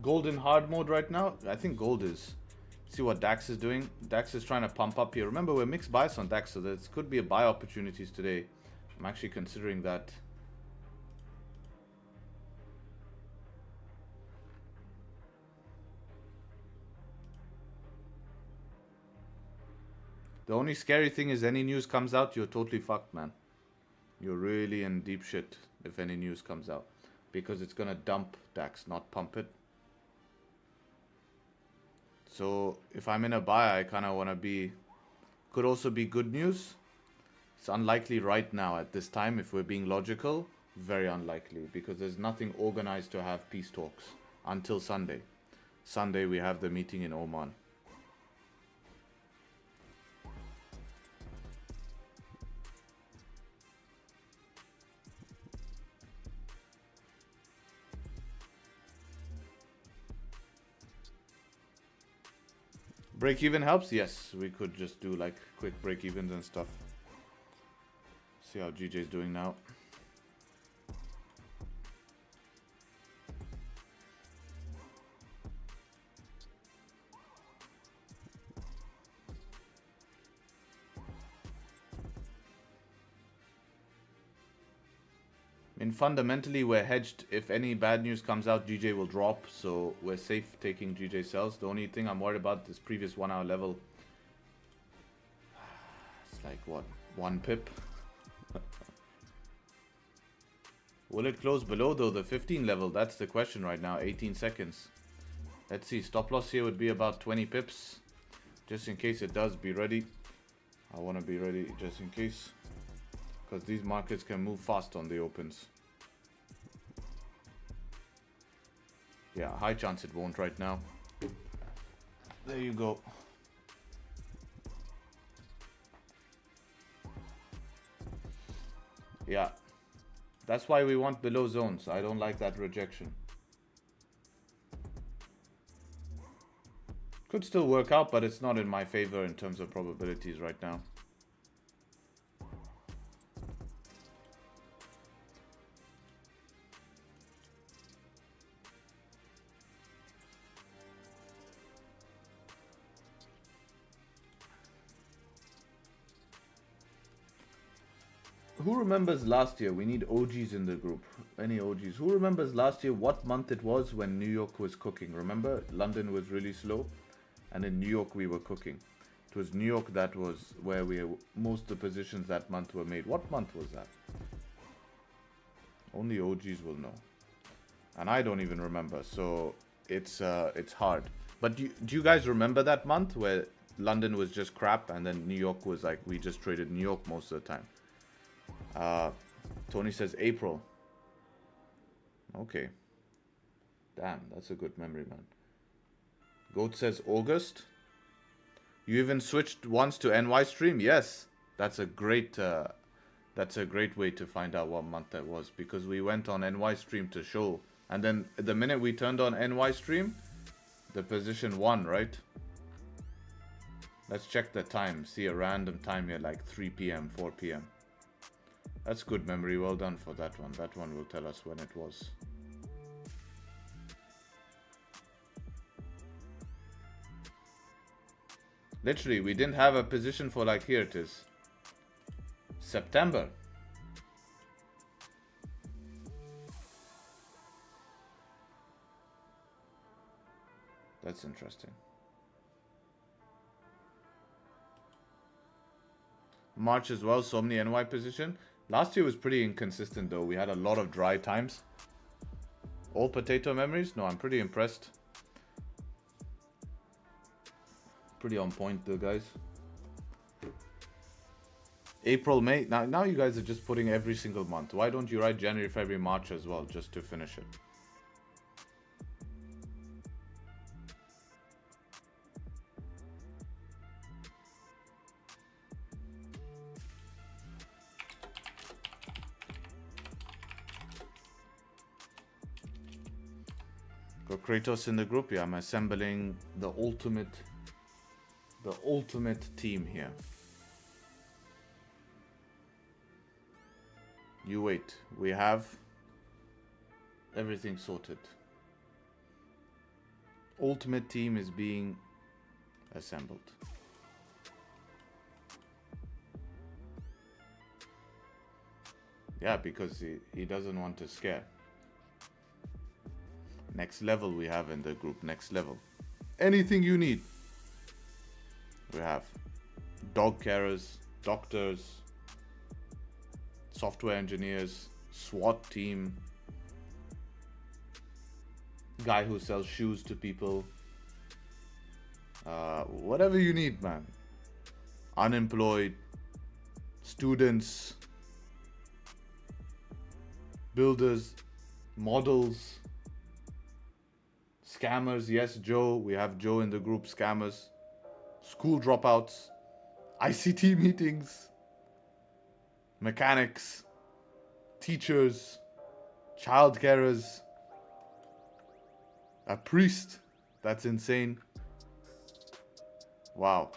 Gold in hard mode right now? I think gold is. See what DAX is doing? DAX is trying to pump up here. Remember, we're mixed bias on DAX, so there could be a buy opportunities today. I'm actually considering that. The only scary thing is any news comes out, you're totally fucked, man. You're really in deep shit if any news comes out. Because it's gonna dump DAX, not pump it. So if I'm in a buy, I kind of want to be, could also be good news. It's unlikely right now at this time if we're being logical. Very unlikely because there's nothing organized to have peace talks until Sunday. Sunday we have the meeting in Oman. Break even helps? Yes, we could just do like quick break evens and stuff. See how GJ's doing now. I mean, fundamentally, we're hedged. If any bad news comes out, GJ will drop. So we're safe taking GJ sells. The only thing I'm worried about is this previous 1 hour level. It's like, what, 1 pip? Will it close below, though, the 15 level? That's the question right now. 18 seconds. Let's see. Stop loss here would be about 20 pips. Just in case it does, be ready. I want to be ready just in case. Because these markets can move fast on the opens. Yeah, high chance it won't right now. There you go. Yeah. That's why we want below zones. I don't like that rejection. Could still work out, but it's not in my favor in terms of probabilities right now. Who remembers last year? We need OGs in the group. Any OGs? Who remembers last year what month it was when New York was cooking? Remember, London was really slow, and in New York we were cooking. It was New York that was where most of the positions that month were made. What month was that? Only OGs will know, and I don't even remember. So it's hard. But do you guys remember that month where London was just crap, and then New York was like we just traded New York most of the time? Tony says April. Okay. Damn, that's a good memory, man. Goat says August. You even switched once to NY stream? Yes. That's a great way to find out what month that was, because we went on NY stream to show, and then the minute we turned on NY stream, the position won, right? Let's check the time. See a random time here like 3 p.m., 4 p.m. That's good memory. Well done for that one. That one will tell us when it was. Literally, we didn't have a position for like, here it is. September. That's interesting. March as well, Somni NY position. Last year was pretty inconsistent though. We had a lot of dry times. All potato memories? No, I'm pretty impressed. Pretty on point though, guys. April, May. Now you guys are just putting every single month. Why don't you write January, February, March as well, just to finish it? Got Kratos in the group. Yeah, I'm assembling the ultimate team here. You wait. We have everything sorted. Ultimate team is being assembled. Yeah, because he doesn't want to scare. Next level we have in the group. Next level. Anything you need. We have dog carers, doctors, software engineers, SWAT team, guy who sells shoes to people, whatever you need, man. Unemployed, students, builders, models, scammers. Yes, Joe, we have Joe in the group. Scammers, school dropouts, ICT meetings, mechanics, teachers, child carers, a priest. That's insane. Wow.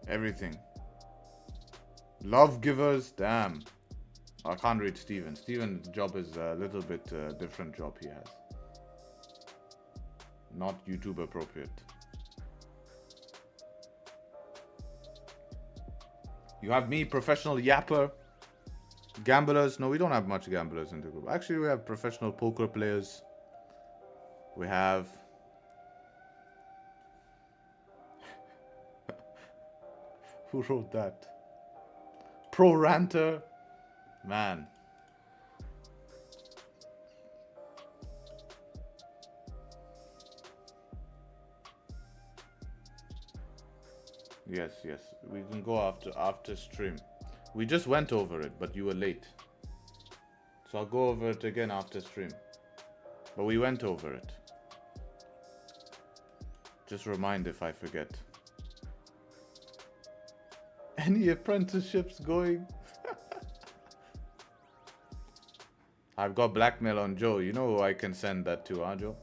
Everything. Love givers. Damn. I can't read Steven. Steven's job is a little bit different job he has. Not YouTube appropriate. You have me, professional yapper. Gamblers. No, we don't have much gamblers in the group. Actually, we have professional poker players. We have... Who wrote that? Pro ranter. Man. Yes, yes. We can go after stream. We just went over it, but you were late. So I'll go over it again after stream. But we went over it. Just remind if I forget. Any apprenticeships going? I've got blackmail on Joe. You know who I can send that to, huh, Joe?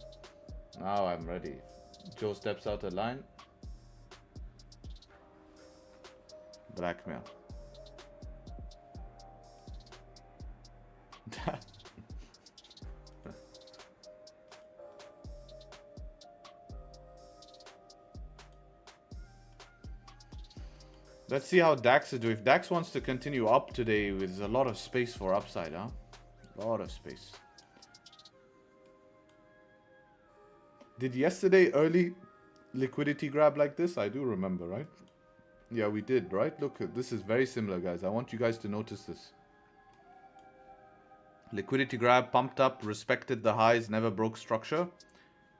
Now I'm ready. Joe steps out of line. Blackmail. Let's see how DAX is doing. If DAX wants to continue up today, there's a lot of space for upside, huh? A lot of space. Did yesterday early liquidity grab like this? I do remember, right? Yeah, we did, right? Look, this is very similar, guys. I want you guys to notice this. Liquidity grab, pumped up, respected the highs, never broke structure.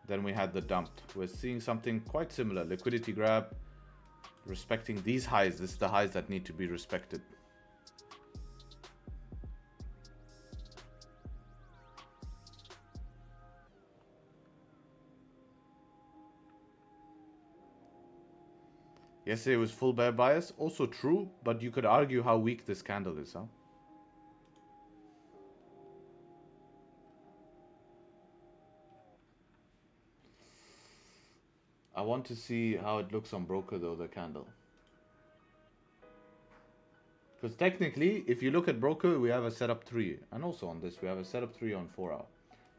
Then we had the dump. We're seeing something quite similar. Liquidity grab, respecting these highs. This is the highs that need to be respected. Yesterday was full bear bias. Also true, but you could argue how weak this candle is, huh? I want to see how it looks on broker though, the candle. Because technically, if you look at broker, we have a setup 3. And also on this, we have a setup 3 on 4 hour.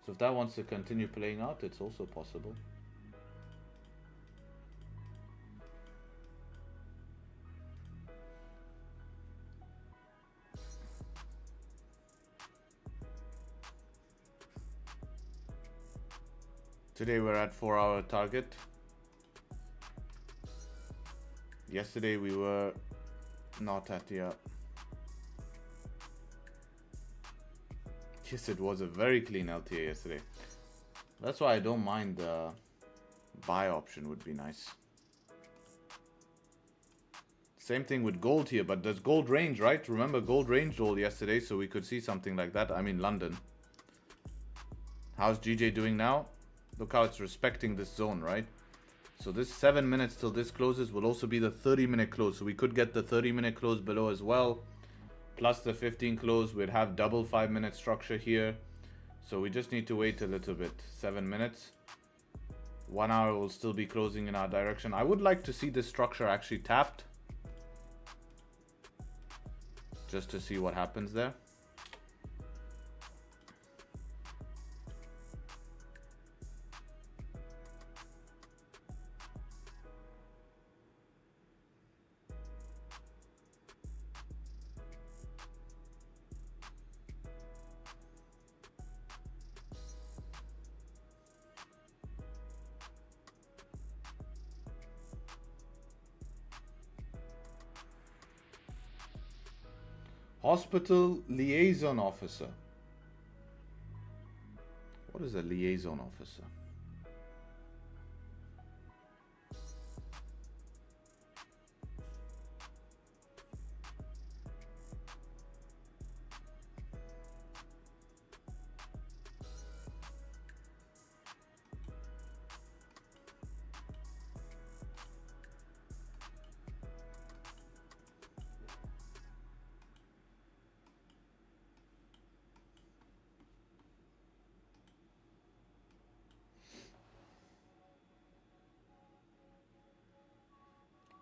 So if that wants to continue playing out, it's also possible. Today we're at 4-hour target. Yesterday we were not at the... Yes, it was a very clean LTA yesterday. That's why I don't mind the buy option would be nice. Same thing with gold here, but there's gold range, right? Remember gold ranged all yesterday, so we could see something like that. I mean London. How's GJ doing now? Look how it's respecting this zone, right? So this 7 minutes till this closes will also be the 30-minute close. So we could get the 30-minute close below as well. Plus the 15 close. We'd have double 5-minute structure here. So we just need to wait a little bit. 7 minutes. 1 hour will still be closing in our direction. I would like to see this structure actually tapped. Just to see what happens there. Hospital liaison officer. What is a liaison officer?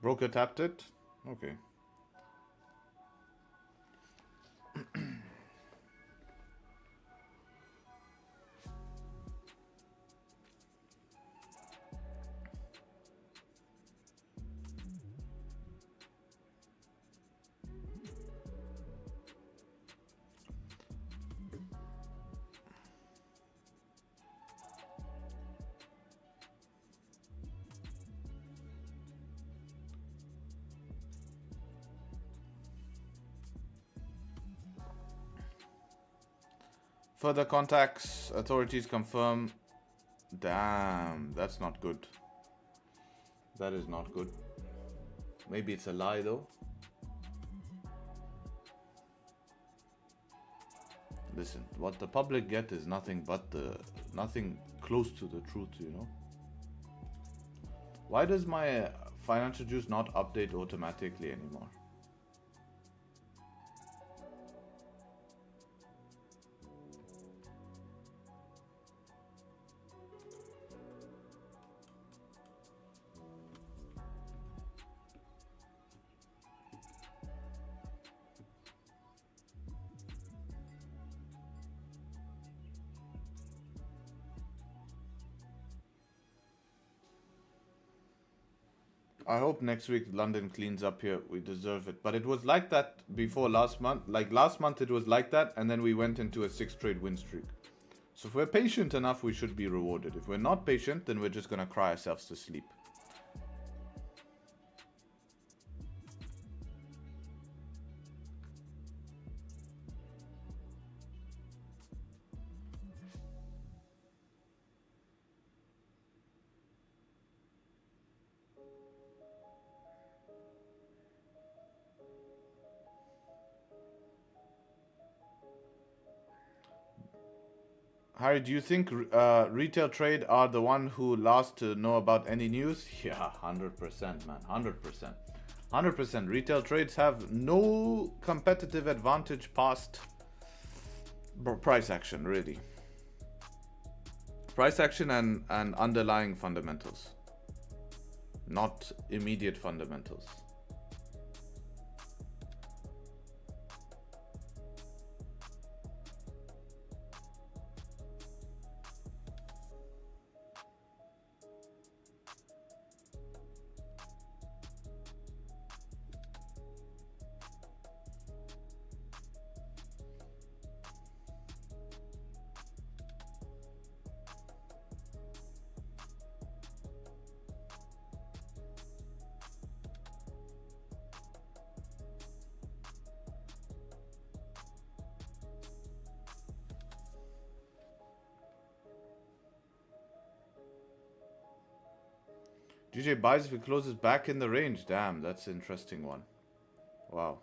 Broker tapped it. Okay. Further contacts, authorities confirm. Damn, that's not good. That is not good. Maybe it's a lie though. Listen, what the public get is nothing but nothing close to the truth, you know. Why does my financial juice not update automatically anymore? I hope next week London cleans up here. We deserve it. But it was like that before last month. Like last month it was like that, and then we went into a 6-trade win streak. So if we're patient enough, we should be rewarded. If we're not patient, then we're just going to cry ourselves to sleep. Harry, do you think retail trade are the one who last to know about any news? Yeah, 100%, man. 100%. 100%. Retail trades have no competitive advantage past price action, really. Price action and underlying fundamentals. Not immediate fundamentals. GJ buys if it closes back in the range. Damn, that's an interesting one. Wow.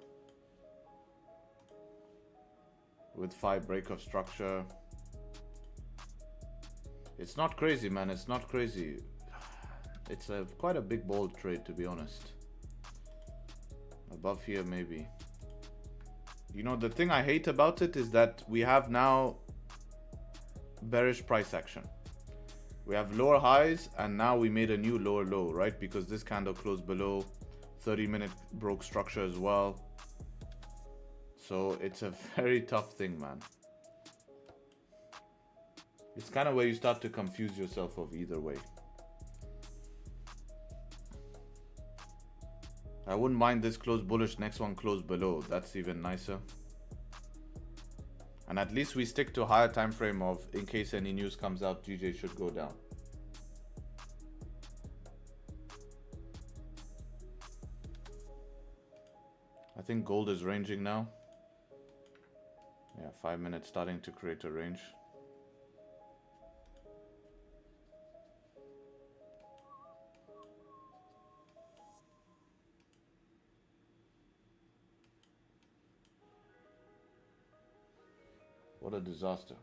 With 5 break of structure. It's not crazy, man. It's not crazy. It's quite a big bold trade, to be honest. Above here, maybe. You know, the thing I hate about it is that we have now bearish price action. We have lower highs, and now we made a new lower low, right? Because this candle closed below. 30-minute broke structure as well. So it's a very tough thing, man. It's kind of where you start to confuse yourself of either way. I wouldn't mind this close bullish, next one close below. That's even nicer. And at least we stick to a higher time frame of, in case any news comes out, GJ should go down. I think gold is ranging now. Yeah, 5 minutes starting to create a range. What a disaster.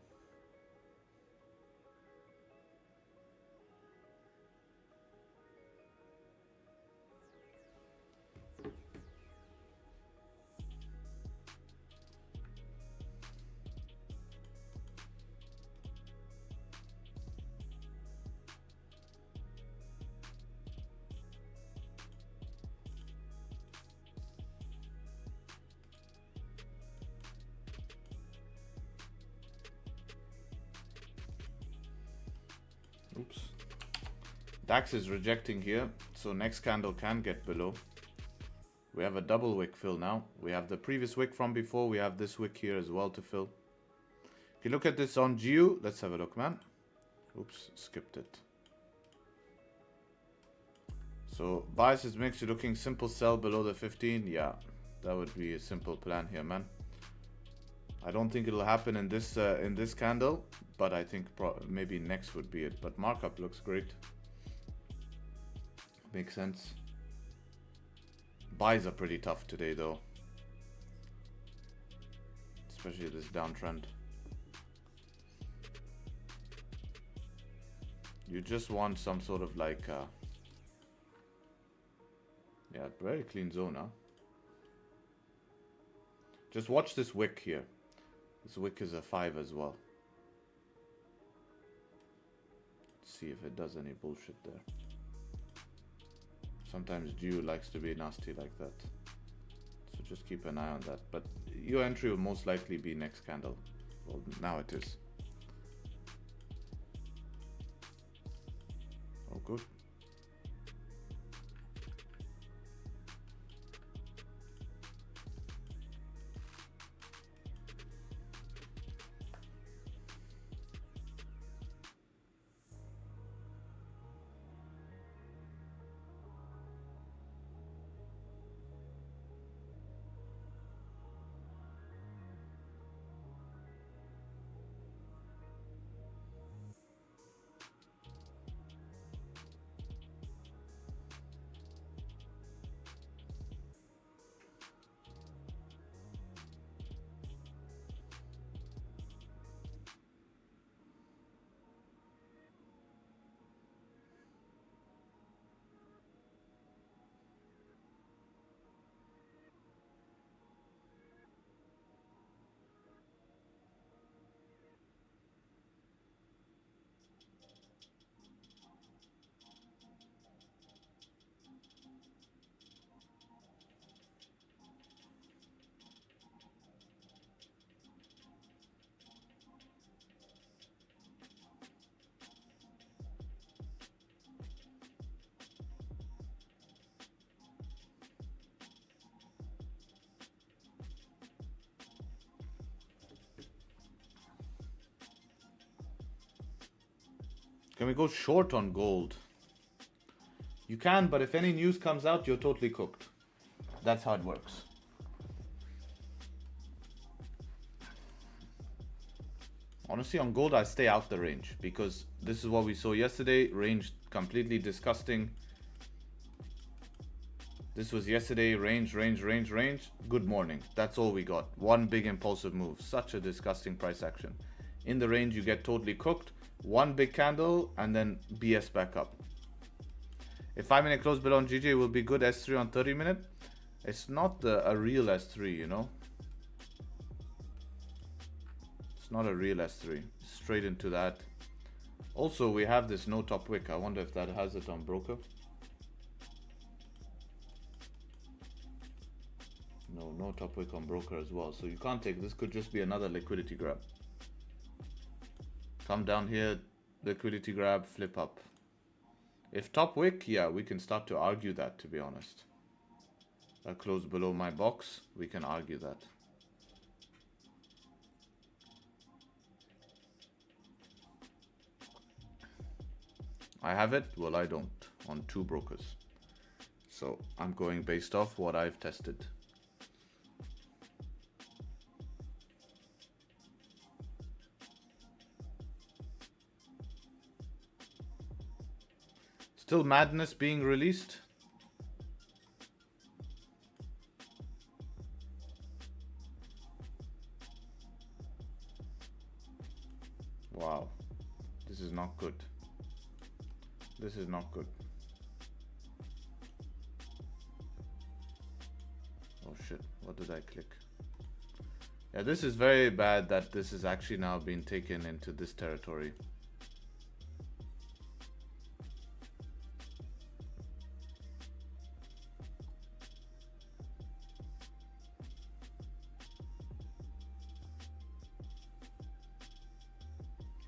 Oops. DAX is rejecting here, so next candle can get below. We have a double wick fill now. We have the previous wick from before. We have this wick here as well to fill. If you look at this on GU, let's have a look, man. Oops, skipped it. So bias is mixed. You're looking simple sell below the 15. Yeah, that would be a simple plan here, man. I don't think it'll happen in this candle, but I think maybe next would be it. But markup looks great. Makes sense. Buys are pretty tough today, though, especially this downtrend. You just want some sort of like, yeah, very clean zone, huh? Just watch this wick here. This wick is a 5 as well. Let's see if it does any bullshit there. Sometimes Geo likes to be nasty like that. So just keep an eye on that. But your entry will most likely be next candle. Well, now it is. Oh, good. Can we go short on gold? You can, but if any news comes out, you're totally cooked. That's how it works. Honestly, on gold, I stay out the range because this is what we saw yesterday. Range completely disgusting. This was yesterday, range. Good morning. That's all we got. One big impulsive move. Such a disgusting price action. In the range, you get totally cooked. One big candle and then BS back up. If 5-minute close below on GJ will be good S3 on 30-minute. It's not a real S3, you know. It's not a real S3. Straight into that. Also, we have this no top wick. I wonder if that has it on broker. No top wick on broker as well. So you can't take this. Could just be another liquidity grab. Come down here, liquidity grab, flip up. If top wick, yeah, we can start to argue that, to be honest. A close below my box, we can argue that. I have it, well I don't, on 2 brokers. So I'm going based off what I've tested. Still madness being released. Wow, this is not good. This is not good. Oh shit, what did I click? Yeah, this is very bad that this is actually now being taken into this territory.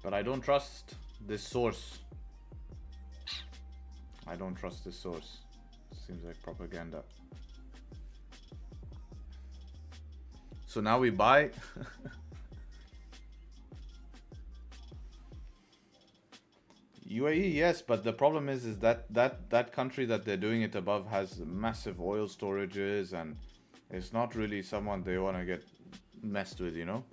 But I don't trust this source. I don't trust this source. Seems like propaganda. So now we buy. UAE, yes, but the problem is that country that they're doing it above has massive oil storages, and it's not really someone they want to get messed with, you know.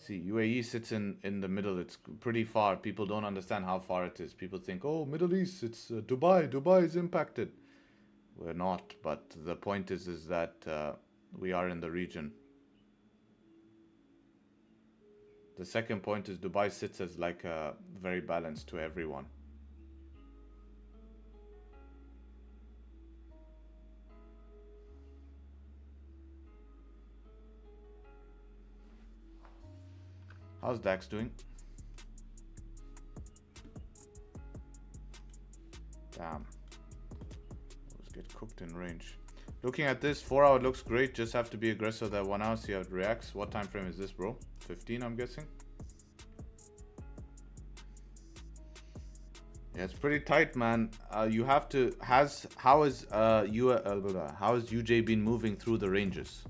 See, UAE sits in the middle. It's pretty far. People don't understand how far it is. People think, oh, Middle East, it's Dubai. Dubai is impacted. We're not, but the point is that we are in the region. The second point is Dubai sits as like very balanced to everyone. How's DAX doing? Damn. Let's get cooked in range. Looking at this, 4 hour looks great. Just have to be aggressive that 1 hour, see how it reacts. What time frame is this, bro? 15, I'm guessing. Yeah, it's pretty tight, man. You have to how is UJ been moving through the ranges?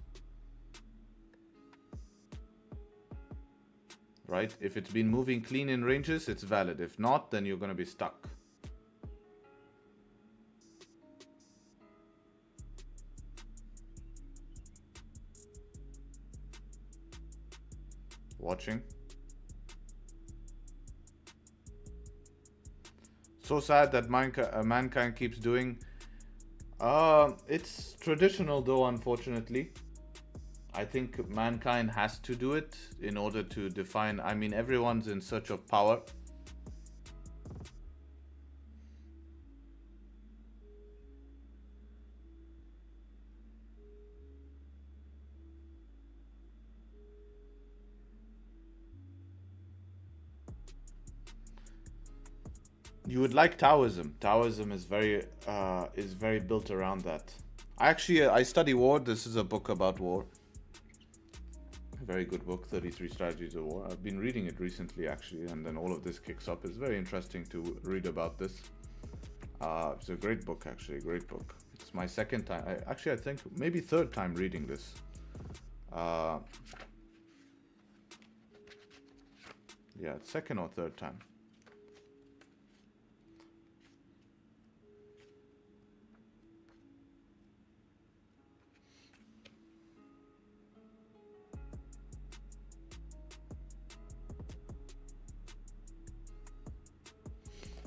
Right? If it's been moving clean in ranges, it's valid. If not, then you're going to be stuck. Watching. So sad that mankind keeps doing. It's traditional though, unfortunately. I think mankind has to do it in order to define. I mean, everyone's in search of power. You would like Taoism. Taoism is very built around that. I study war. This is a book about war. A very good book, 33 Strategies of War. I've been reading it recently, actually, and then all of this kicks up. It's very interesting to read about this. It's a great book, actually, a great book. It's my second time. I think maybe third time reading this. Yeah, second or third time.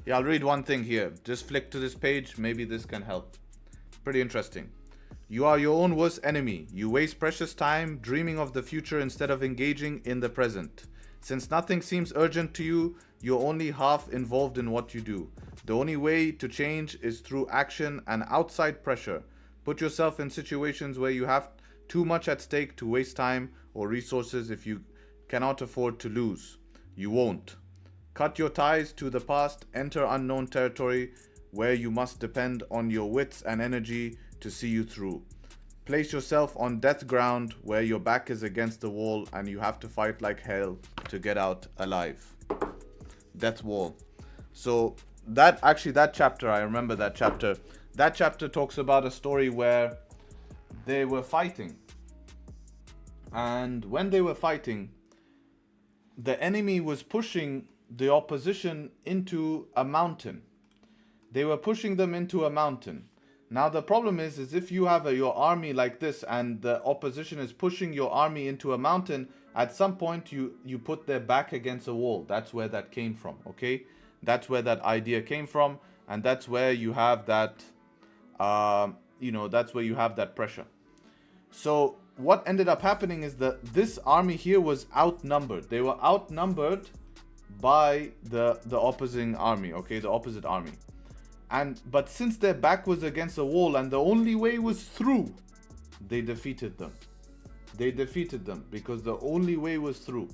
Yeah, I'll read one thing here. Just flick to this page. Maybe this can help. Pretty interesting. You are your own worst enemy. You waste precious time dreaming of the future instead of engaging in the present. Since nothing seems urgent to you, you're only half involved in what you do. The only way to change is through action and outside pressure. Put yourself in situations where you have too much at stake to waste time or resources. If you cannot afford to lose, you won't. Cut your ties to the past, enter unknown territory where you must depend on your wits and energy to see you through. Place yourself on death ground where your back is against the wall and you have to fight like hell to get out alive. Death wall. So that chapter, I remember that chapter. That chapter talks about a story where they were fighting. And when they were fighting, the enemy was pushing the opposition into a mountain. They were pushing them into a mountain. Now the problem is if you have your army like this and the opposition is pushing your army into a mountain, at some point you put their back against a wall. That's where that came from, okay? That's where that idea came from, and that's where you have that, that's where you have that pressure. So what ended up happening is that this army here was outnumbered. They were outnumbered by the opposing army, okay, the opposite army. But since their back was against the wall and the only way was through, they defeated them. They defeated them because the only way was through.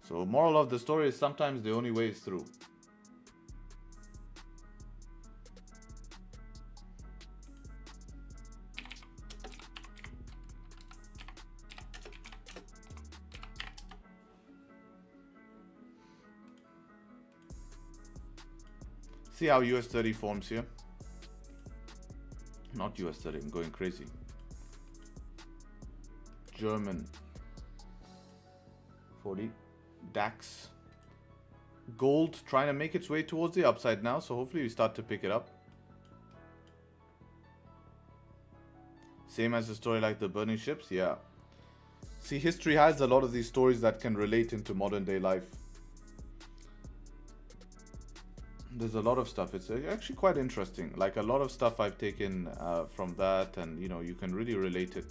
So moral of the story is sometimes the only way is through. See how US30 forms here. Not US30, I'm going crazy. German 40. DAX. Gold trying to make its way towards the upside now, so hopefully we start to pick it up. Same as the story like the burning ships, yeah. See, history has a lot of these stories that can relate into modern day life. There's a lot of stuff. It's actually quite interesting. Like a lot of stuff I've taken from that, and you can really relate it.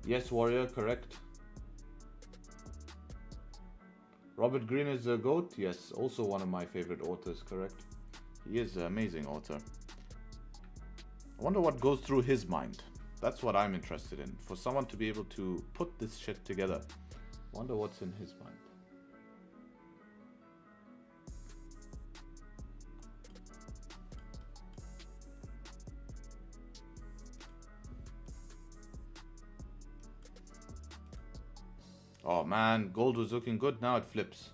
Yes, Warrior, correct. Robert Greene is a GOAT. Yes, also one of my favorite authors, correct. He is an amazing author. I wonder what goes through his mind. That's what I'm interested in. For someone to be able to put this shit together. I wonder what's in his mind. Oh man, gold was looking good. Now it flips.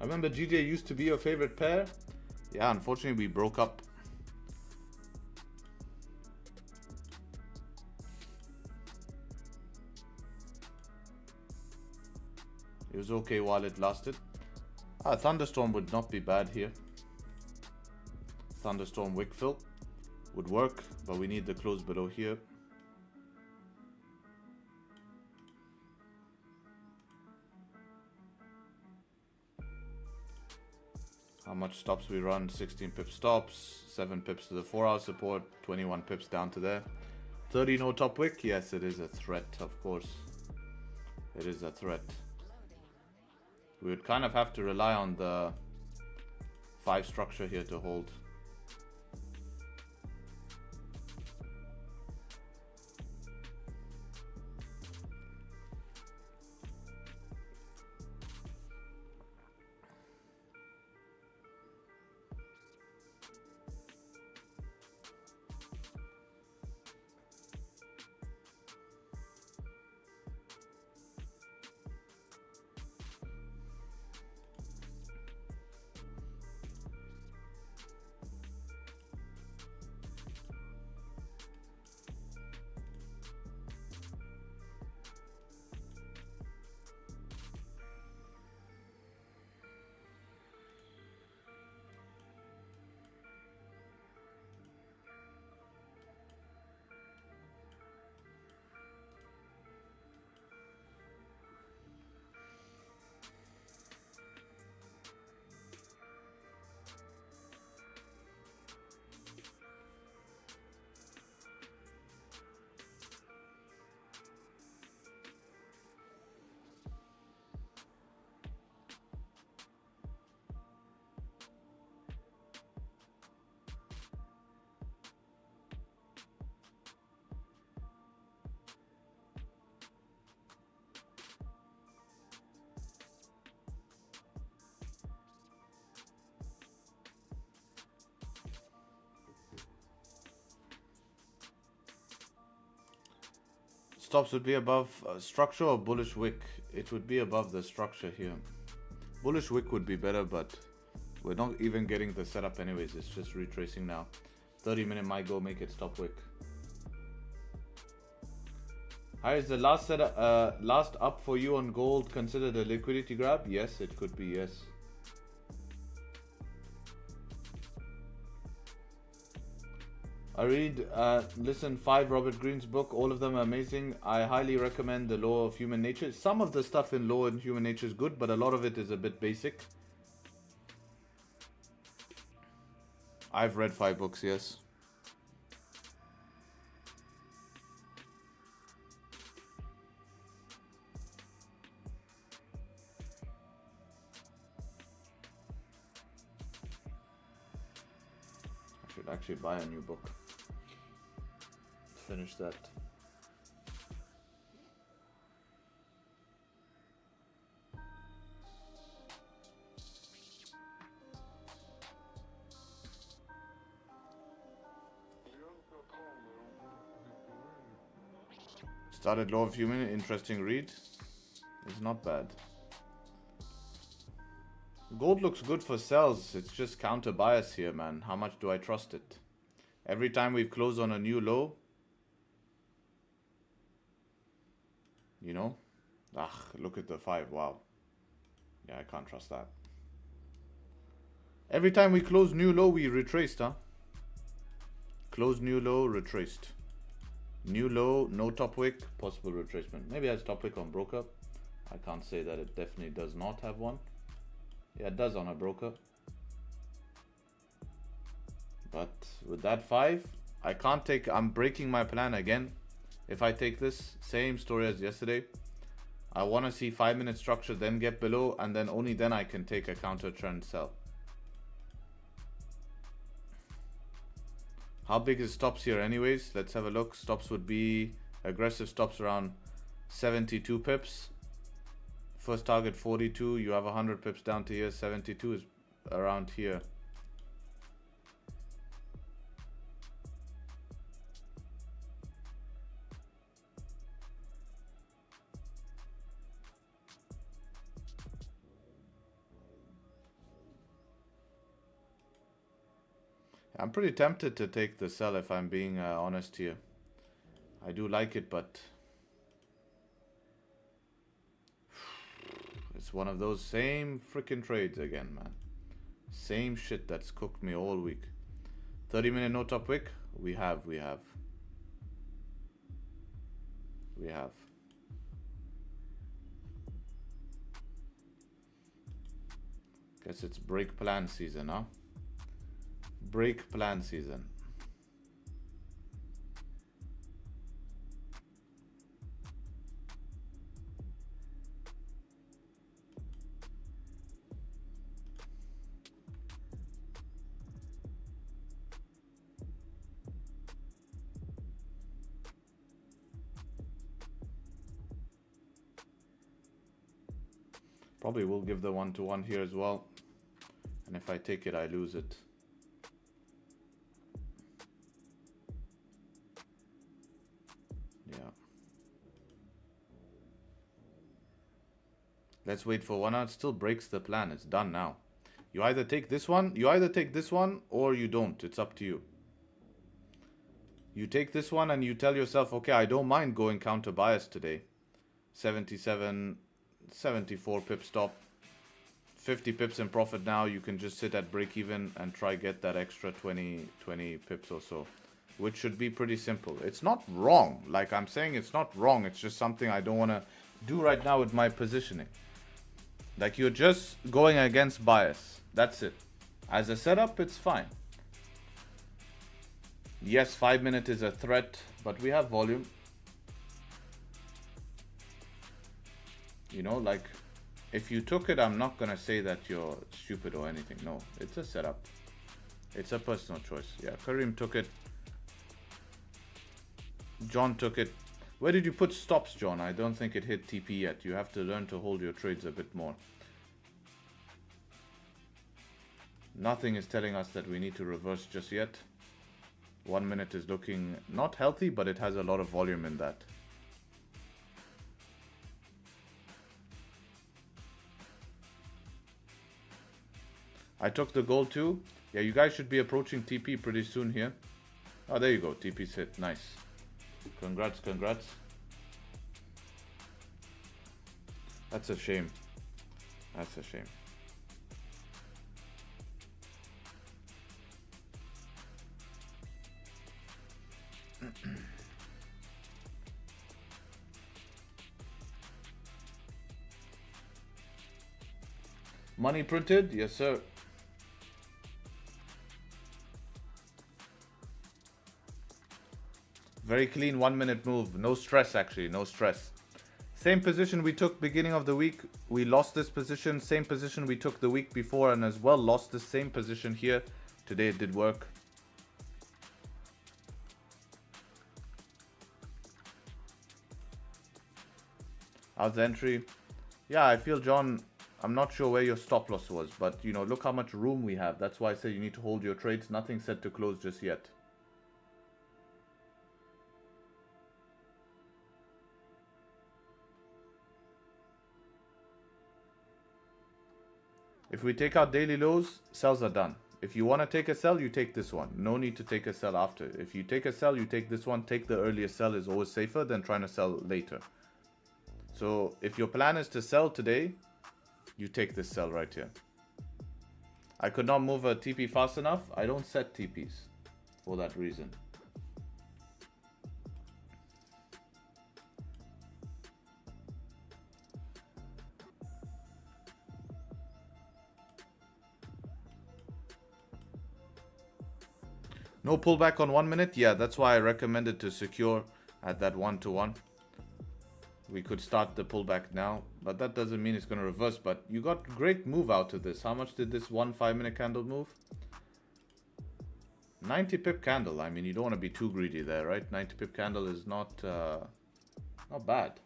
I remember GJ used to be your favorite pair. Yeah, unfortunately we broke up. It was okay while it lasted. Thunderstorm would not be bad here. Thunderstorm Wickfill would work, but we need the close below here. How much stops we run? 16 pips stops, 7 pips to the 4-hour support, 21 pips down to there. 30 no top wick. Yes, it is a threat, of course. It is a threat. We would kind of have to rely on the 5 structure here to hold. Stops would be above structure or bullish wick. It would be above the structure here. Bullish wick would be better, but we're not even getting the setup anyways. It's just retracing now. 30-minute might go make it stop wick. Hi, is the last setup, last up for you on gold considered a liquidity grab? Yes, it could be, yes. I read, listen, 5 Robert Greene's book. All of them are amazing. I highly recommend The Law of Human Nature. Some of the stuff in Law of Human Nature is good, but a lot of it is a bit basic. I've read 5 books, yes. I should actually buy a new book. Finish that. Started Law of Human, interesting read. It's not bad. Gold looks good for sells. It's just counter bias here, man. How much do I trust it? Every time we've closed on a new low, you know? Look at the 5. Wow. Yeah, I can't trust that. Every time we close new low, we retraced, huh? Close new low, retraced. New low, no top wick, possible retracement. Maybe it has top wick on broker. I can't say that it definitely does not have one. Yeah, it does on a broker. But with that 5, I can't take, I'm breaking my plan again. If I take this, same story as yesterday. I want to see 5-minute structure, then get below, and then only then I can take a counter trend sell. How big is stops here anyways? Let's have a look. Stops would be aggressive stops around 72 pips. First target 42. You have 100 pips down to here. 72 is around here. I'm pretty tempted to take the sell if I'm being honest here. I do like it, but it's one of those same freaking trades again, man. Same shit that's cooked me all week. 30-minute no top wick. We have. Guess it's break plan season, huh? Break plan season. Probably will give the 1-to-1 here as well. And if I take it, I lose it. Let's wait for 1 hour. It still breaks the plan. It's done now. You either take this one, or you don't. It's up to you. You take this one and you tell yourself, okay, I don't mind going counter bias today. 77, 74 pip stop. 50 pips in profit now. You can just sit at break even and try get that extra 20 pips or so. Which should be pretty simple. It's not wrong. Like I'm saying, it's not wrong. It's just something I don't want to do right now with my positioning. Like you're just going against bias. That's it. As a setup, it's fine. Yes, 5-minute is a threat, but we have volume. You know, like if you took it, I'm not going to say that you're stupid or anything. No, it's a setup. It's a personal choice. Yeah, Kareem took it. John took it. Where did you put stops, John? I don't think it hit TP yet. You have to learn to hold your trades a bit more. Nothing is telling us that we need to reverse just yet. 1 minute is looking not healthy, but it has a lot of volume in that. I took the gold too. Yeah, you guys should be approaching TP pretty soon here. Oh, there you go. TP's hit. Nice. Congrats, congrats. That's a shame. That's a shame. Money printed? Yes, sir. Very clean 1 minute move. No stress, actually. No stress. Same position we took beginning of the week. We lost this position. Same position we took the week before and as well lost the same position here. Today it did work. How's the entry? Yeah, I feel, John, I'm not sure where your stop loss was, but you know, look how much room we have. That's why I say you need to hold your trades. Nothing set to close just yet. If we take out daily lows, sells are done. If you want to take a sell, you take this one. No need to take a sell after. If you take a sell, you take this one. Take the earliest sell is always safer than trying to sell later. So if your plan is to sell today, you take this sell right here. I could not move a TP fast enough. I don't set TPs for that reason. No pullback on 1 minute. Yeah, that's why I recommended to secure at that 1-to-1. We could start the pullback now, but that doesn't mean it's going to reverse. But you got great move out of this. How much did this 1 5-minute candle move? 90 pip candle. I mean, you don't want to be too greedy there, right? 90 pip candle is not bad.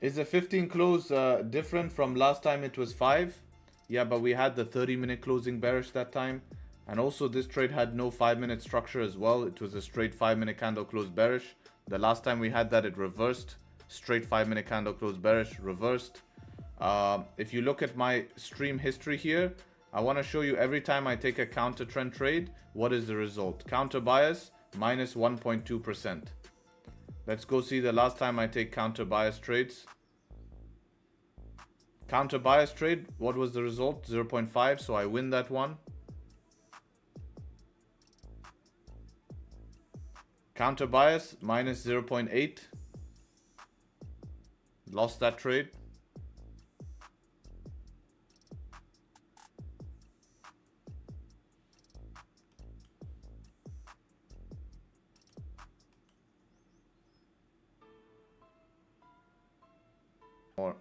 Is the 15 close different from last time it was 5? Yeah, but we had the 30-minute closing bearish that time. And also this trade had no 5-minute structure as well. It was a straight 5-minute candle close bearish. The last time we had that, it reversed. Straight 5-minute candle close bearish, reversed. If you look at my stream history here, I want to show you every time I take a counter trend trade, what is the result? Counter bias, minus 1.2%. Let's go see the last time I take counter bias trades. Counter bias trade, what was the result? 0.5, so I win that one. Counter bias, minus 0.8. Lost that trade. Or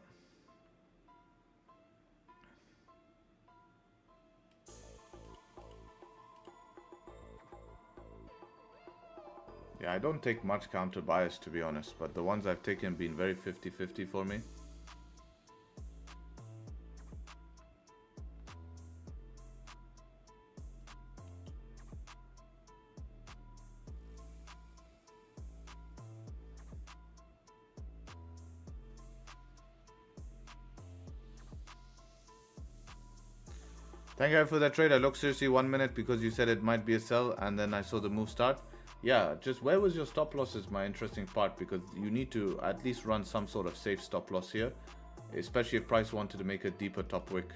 yeah, I don't take much counter bias to be honest, but the ones I've taken have been very 50-50 for me. Thank you for that trade. I looked seriously 1 minute because you said it might be a sell and then I saw the move start. Yeah, just where was your stop loss is my interesting part, because you need to at least run some sort of safe stop loss here, especially if price wanted to make a deeper top wick.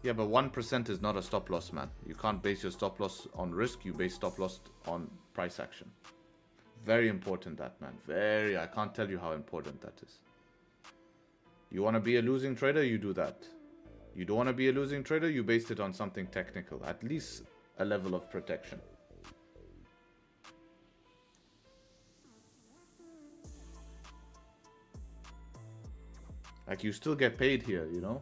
Yeah, but 1% is not a stop loss, man. You can't base your stop loss on risk, you base stop loss on price action. Very important that, man. I can't tell you how important that is. You want to be a losing trader, you do that. You don't want to be a losing trader, you base it on something technical, at least a level of protection. Like, you still get paid here, you know?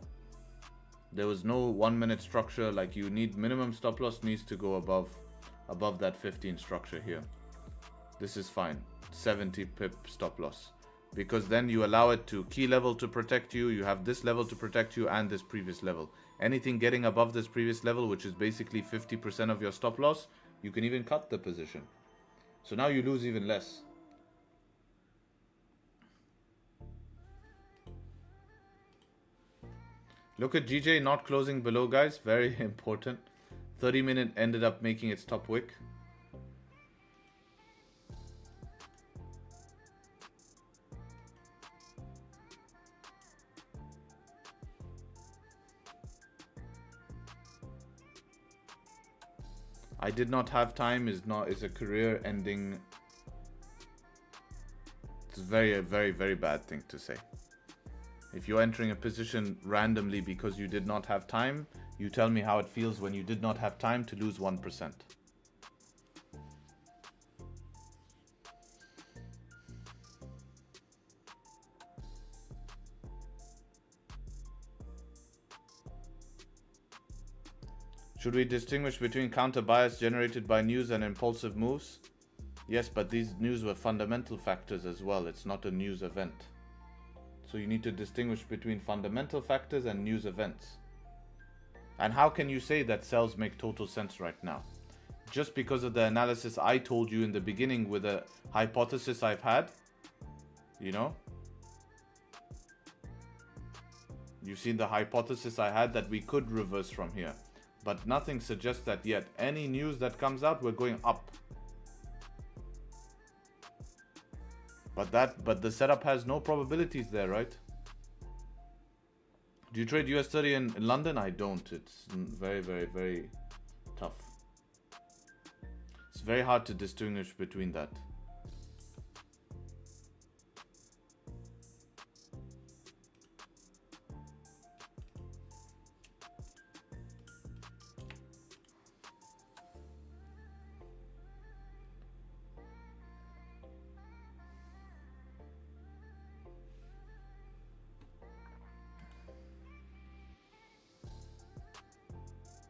There was no 1 minute structure. Like, you need minimum stop loss needs to go above that 15 structure here. This is fine. 70 pip stop loss. Because then you allow it to key level to protect you. You have this level to protect you and this previous level. Anything getting above this previous level, which is basically 50% of your stop loss, You can even cut the position. So now you lose even less. Look at GJ not closing below, guys. Very important. 30-minute ended up making its top wick. I did not have time is a career ending. It's a very, very, very bad thing to say. If you're entering a position randomly because you did not have time, you tell me how it feels when you did not have time to lose 1%. Should we distinguish between counter bias generated by news and impulsive moves? Yes, but these news were fundamental factors as well. It's not a news event. So you need to distinguish between fundamental factors and news events. And how can you say that sells make total sense right now? Just because of the analysis I told you in the beginning with a hypothesis I've had, you know? You've seen the hypothesis I had that we could reverse from here. But nothing suggests that yet. Any news that comes out, we're going up. But the setup has no probabilities there, right? Do you trade US 30 in London? I don't. It's very, very, very tough. It's very hard to distinguish between that.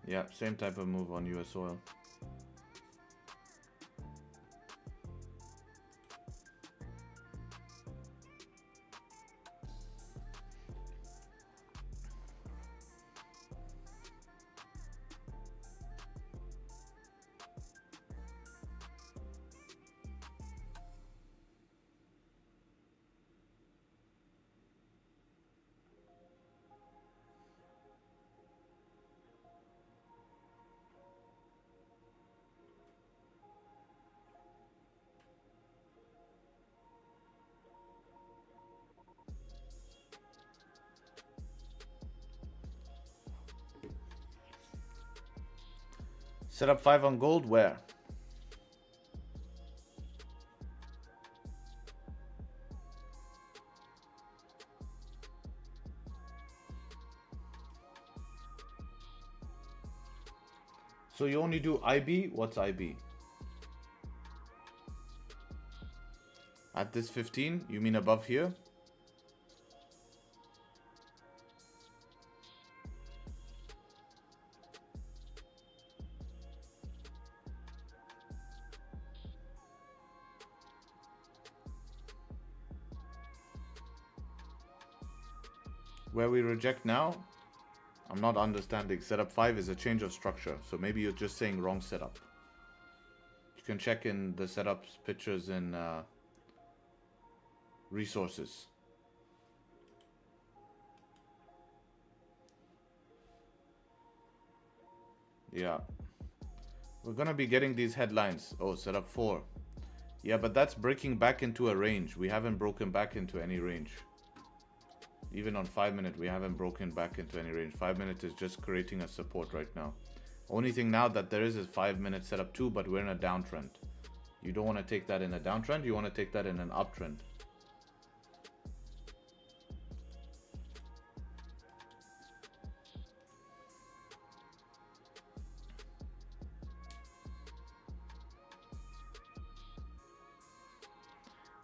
Yeah, same type of move on US oil. Set up 5 on gold, where? So you only do IB? What's IB? At this 15? You mean above here? Where we reject now? I'm not understanding. Setup 5 is a change of structure. So maybe you're just saying wrong setup. You can check in the setups pictures in resources. Yeah. We're gonna be getting these headlines. Oh, setup 4. Yeah, but that's breaking back into a range. We haven't broken back into any range. Even on 5 minute, we haven't broken back into any range. 5 minute is just creating a support right now. Only thing now that there is 5 minute setup 2, but we're in a downtrend. You don't want to take that in a downtrend. You want to take that in an uptrend.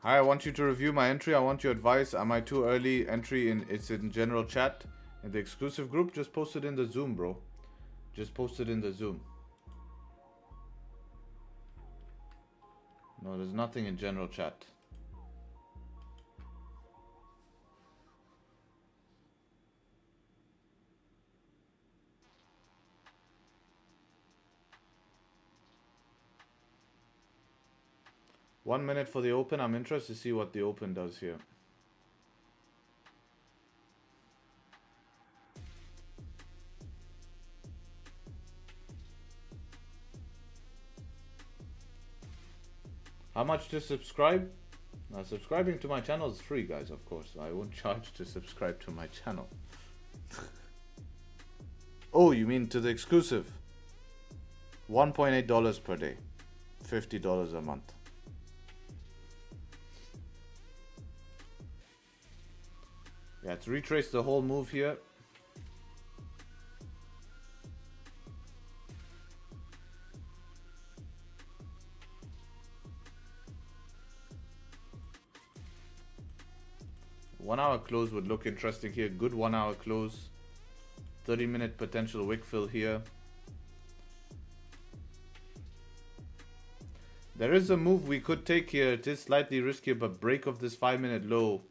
Hi, I want you to review my entry. I want your advice. Am I too early? Entry it's in general chat. In the exclusive group, just post it in the Zoom, bro. Just post it in the Zoom. No, there's nothing in general chat. 1 minute for the open. I'm interested to see what the open does here. How much to subscribe? Subscribing to my channel is free, guys, of course. I won't charge to subscribe to my channel. Oh, you mean to the exclusive? $1.8 per day. $50 a month. Yeah, let's retrace the whole move here. One-hour close would look interesting here. Good 1 hour close. 30-minute potential wick fill here. There is a move we could take here. It is slightly riskier, but break of this 5-minute low,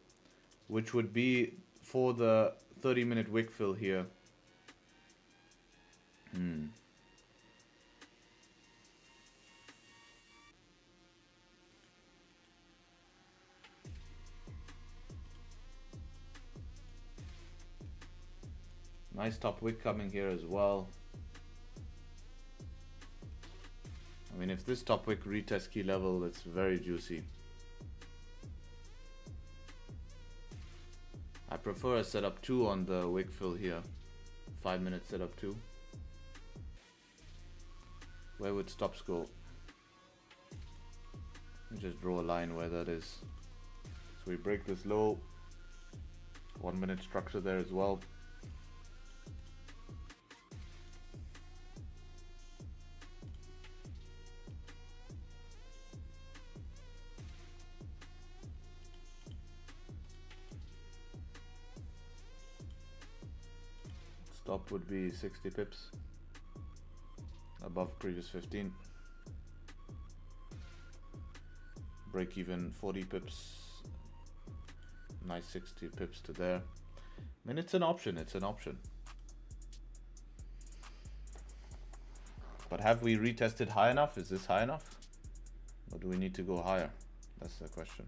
which would be for the 30-minute wick fill here. Nice top wick coming here as well. I mean, if this top wick retests key level, it's very juicy. I prefer a setup 2 on the wick fill here. 5-minute setup 2. Where would stops go? Just draw a line where that is. So we break this low. 1 minute structure there as well. Stop would be 60 pips above previous 15. Break even 40 pips. Nice 60 pips to there. I mean, it's an option. It's an option. But have we retested high enough? Is this high enough? Or do we need to go higher? That's the question.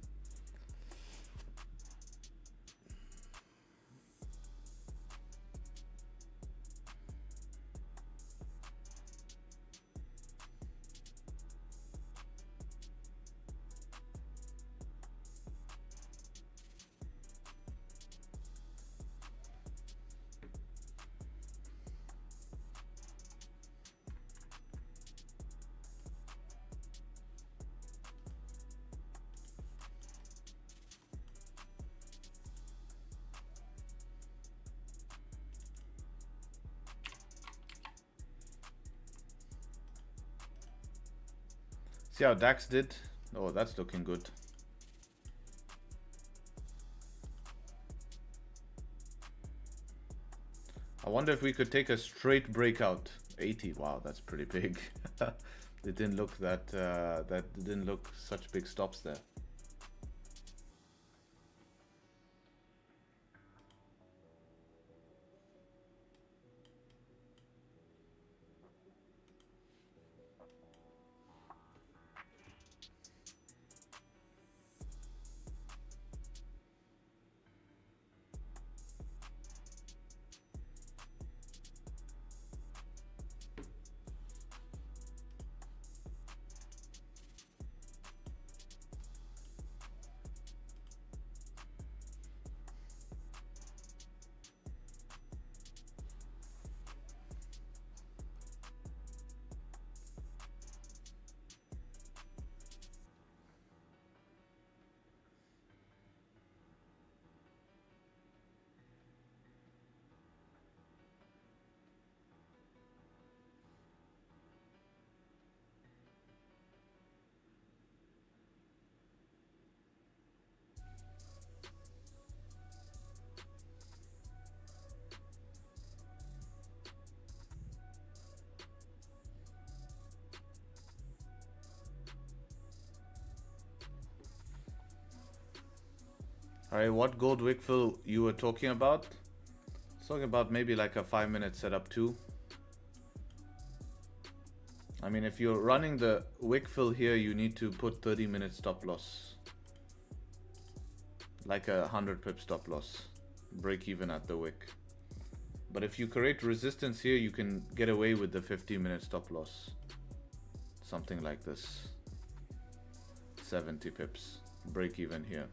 See how DAX did? Oh, that's looking good. I wonder if we could take a straight breakout. 80. Wow, that's pretty big. It didn't look that that didn't look such big stops there. Alright, what gold wick fill you were talking about? I was talking about maybe like a 5-minute setup too. I mean, if you're running the wick fill here, you need to put 30-minute stop loss. Like a 100 pip stop loss. Break even at the wick. But if you create resistance here, you can get away with the 50-minute stop loss. Something like this. 70 pips. Break even here.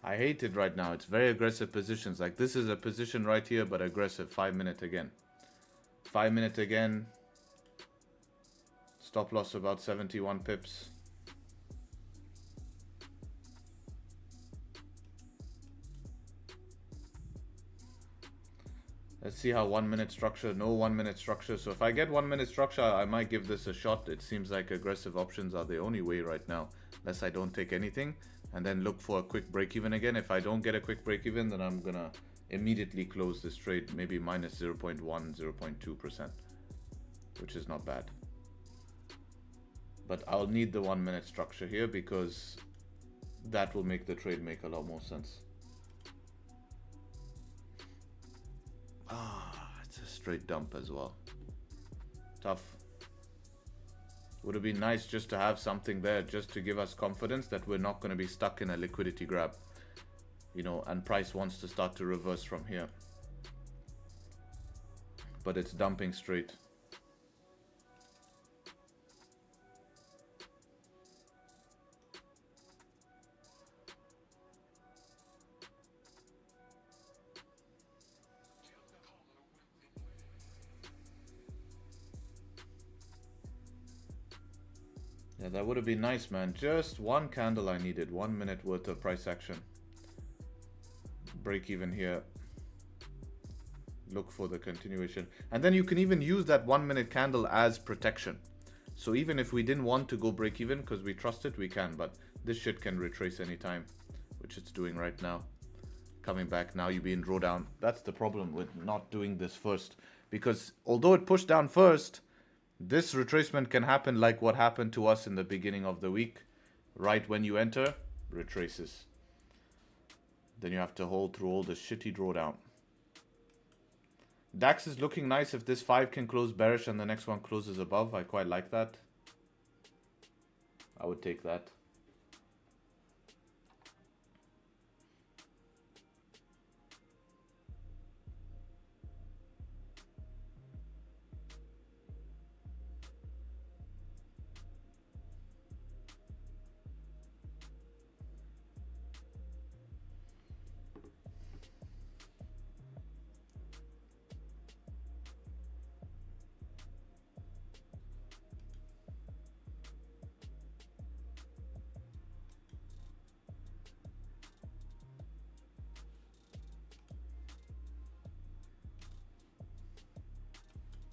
I hate it right now. It's very aggressive positions. Like this is a position right here, but aggressive. 5 minute again. 5 minute again. Stop loss about 71 pips. Let's see how 1 minute structure. No 1 minute structure. So if I get 1 minute structure, I might give this a shot. It seems like aggressive options are the only way right now. Unless I don't take anything. And then look for a quick break even again. If I don't get a quick break even, then I'm gonna immediately close this trade. Maybe minus 0.1, 0.2%. Which is not bad. But I'll need the 1 minute structure here because that will make the trade make a lot more sense. It's a straight dump as well. Tough. Would have been nice just to have something there just to give us confidence that we're not going to be stuck in a liquidity grab. You know, and price wants to start to reverse from here. But it's dumping straight. Yeah, that would have been nice, man. Just one candle I needed. 1 minute worth of price action. Break even here. Look for the continuation. And then you can even use that 1 minute candle as protection. So even if we didn't want to go break even because we trust it, we can. But this shit can retrace anytime, which it's doing right now. Coming back, now you be in drawdown. That's the problem with not doing this first. Because although it pushed down first, this retracement can happen like what happened to us in the beginning of the week. Right when you enter, retraces. Then you have to hold through all the shitty drawdown. DAX is looking nice if this 5 can close bearish and the next one closes above. I quite like that. I would take that.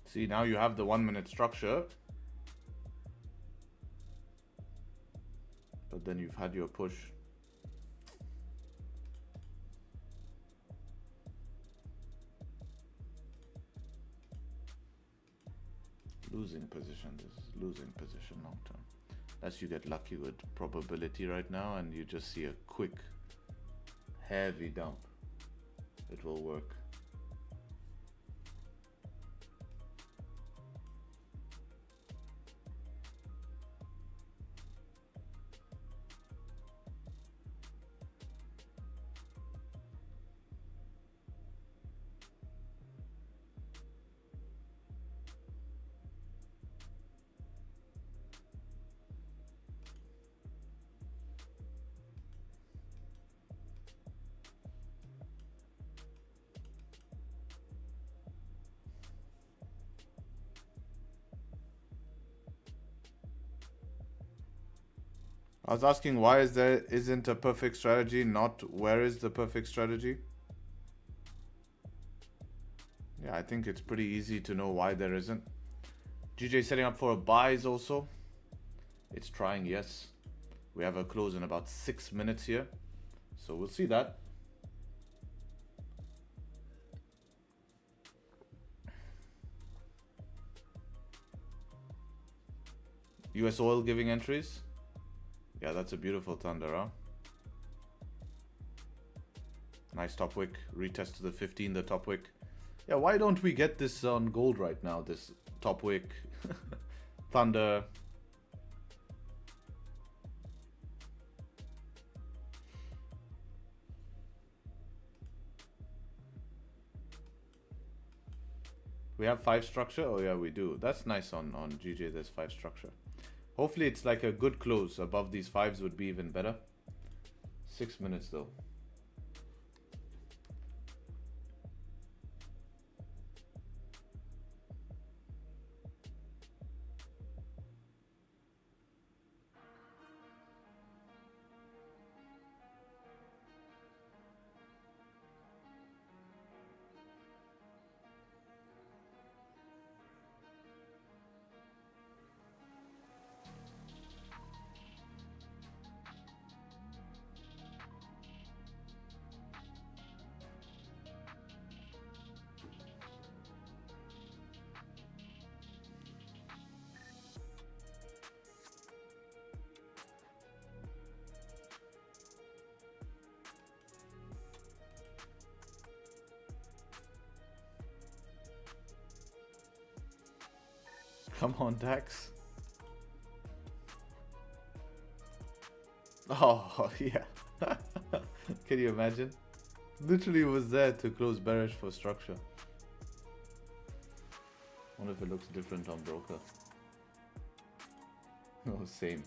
See, now you have the 1 minute structure. But then you've had your push. Losing position. This is losing position long term. Unless you get lucky with probability right now and you just see a quick, heavy dump. It will work. I was asking why isn't a perfect strategy, not where is the perfect strategy? Yeah, I think it's pretty easy to know why there isn't. GJ setting up for a buys also. It's trying, yes. We have a close in about 6 minutes here. So we'll see that. US oil giving entries. Yeah, that's a beautiful thunder, huh? Nice top wick. Retest to the 15, the top wick. Yeah, why don't we get this on gold right now? This top wick. Thunder. We have 5 structure? Oh yeah, we do. That's nice on GJ, there's 5 structure. Hopefully it's like a good close. Above these 5s would be even better. 6 minutes though. Come on, Dax. Oh, yeah. Can you imagine? Literally was there to close bearish for structure. Wonder if it looks different on broker. Oh, same.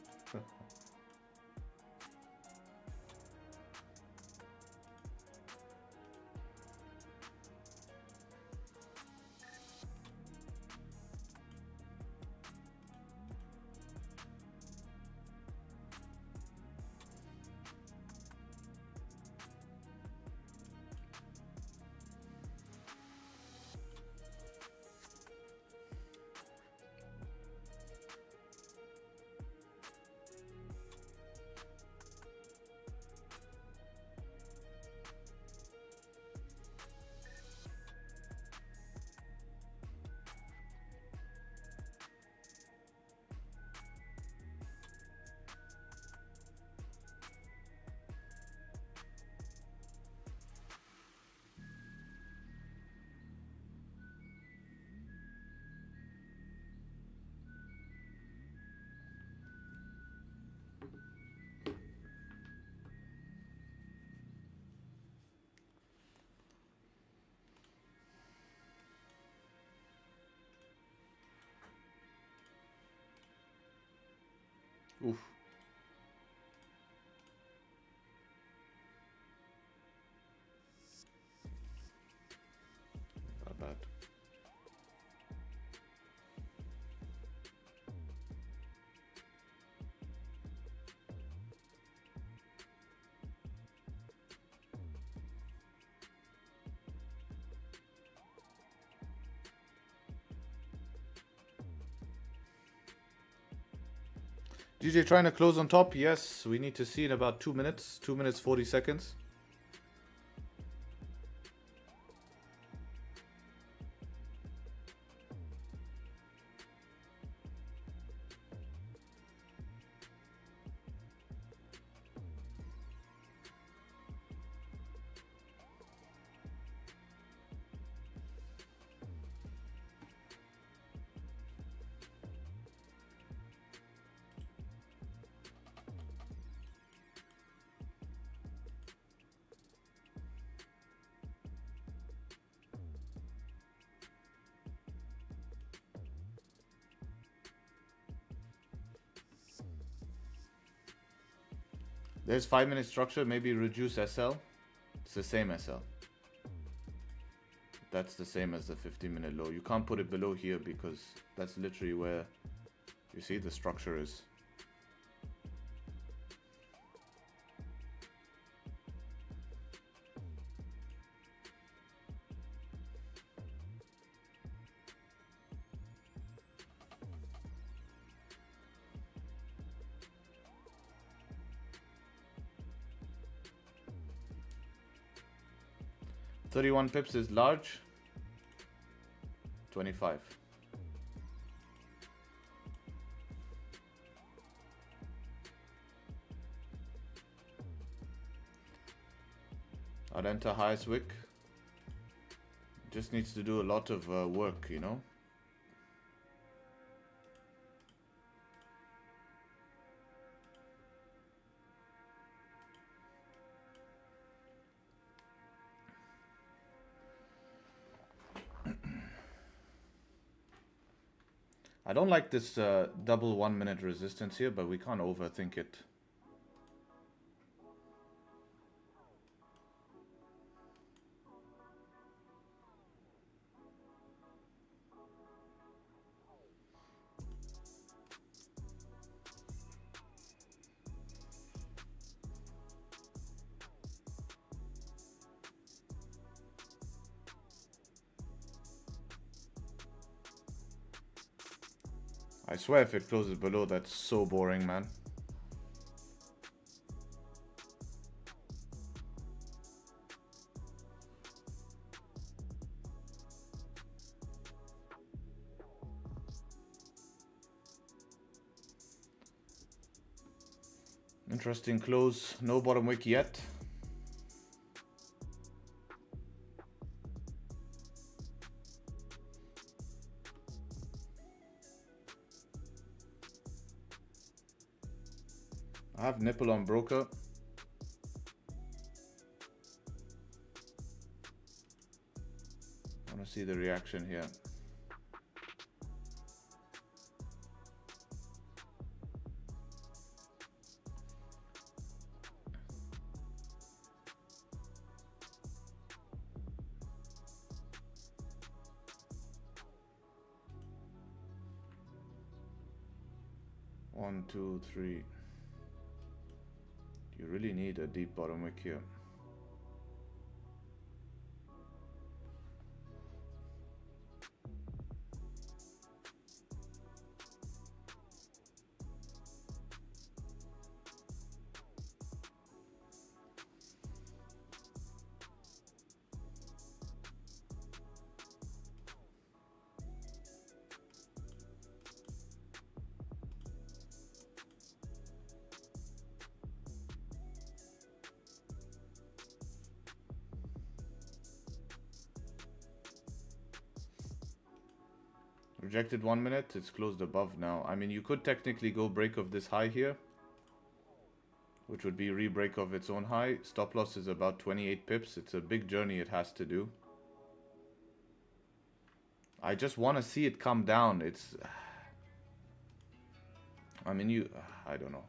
Oof. Not bad. GJ trying to close on top. Yes, we need to see in about 2 minutes. 2 minutes 40 seconds. There's 5-minute structure, maybe reduce SL. It's the same SL. That's the same as the 15-minute low. You can't put it below here because that's literally where you see the structure is. $31 pips is large. 25. I'd enter highest wick. Just needs to do a lot of work, you know. I don't like this double 1 minute resistance here, but we can't overthink it. I swear if it closes below, that's so boring, man. Interesting close. No bottom wick yet. I have nipple on broker. I want to see the reaction here. One, two, three. You really need a deep bottom wick here. Rejected 1 minute, it's closed above now. I mean, you could technically go break of this high here, which would be re-break of its own high. Stop loss is about 28 pips. It's a big journey it has to do. I just want to see it come down. It's... I mean, I don't know.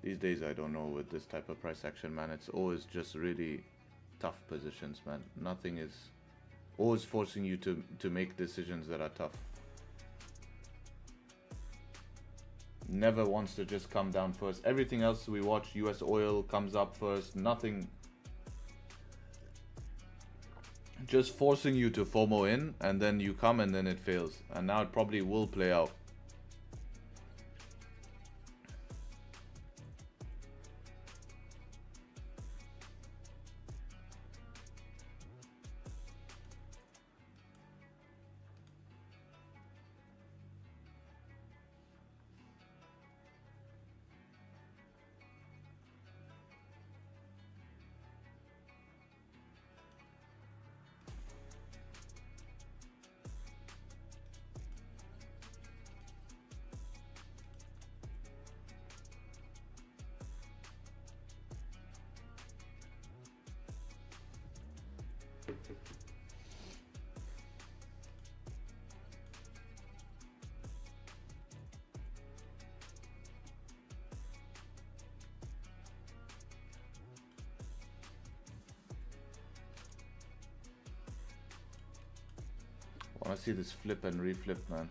These days, I don't know with this type of price action, man. It's always just really tough positions, man. Nothing is always forcing you to make decisions that are tough. Never wants to just come down first. Everything else we watch, US oil comes up first. Nothing. Just forcing you to FOMO in, and then you come and then it fails. And now it probably will play out. I want to see this flip and reflip, man.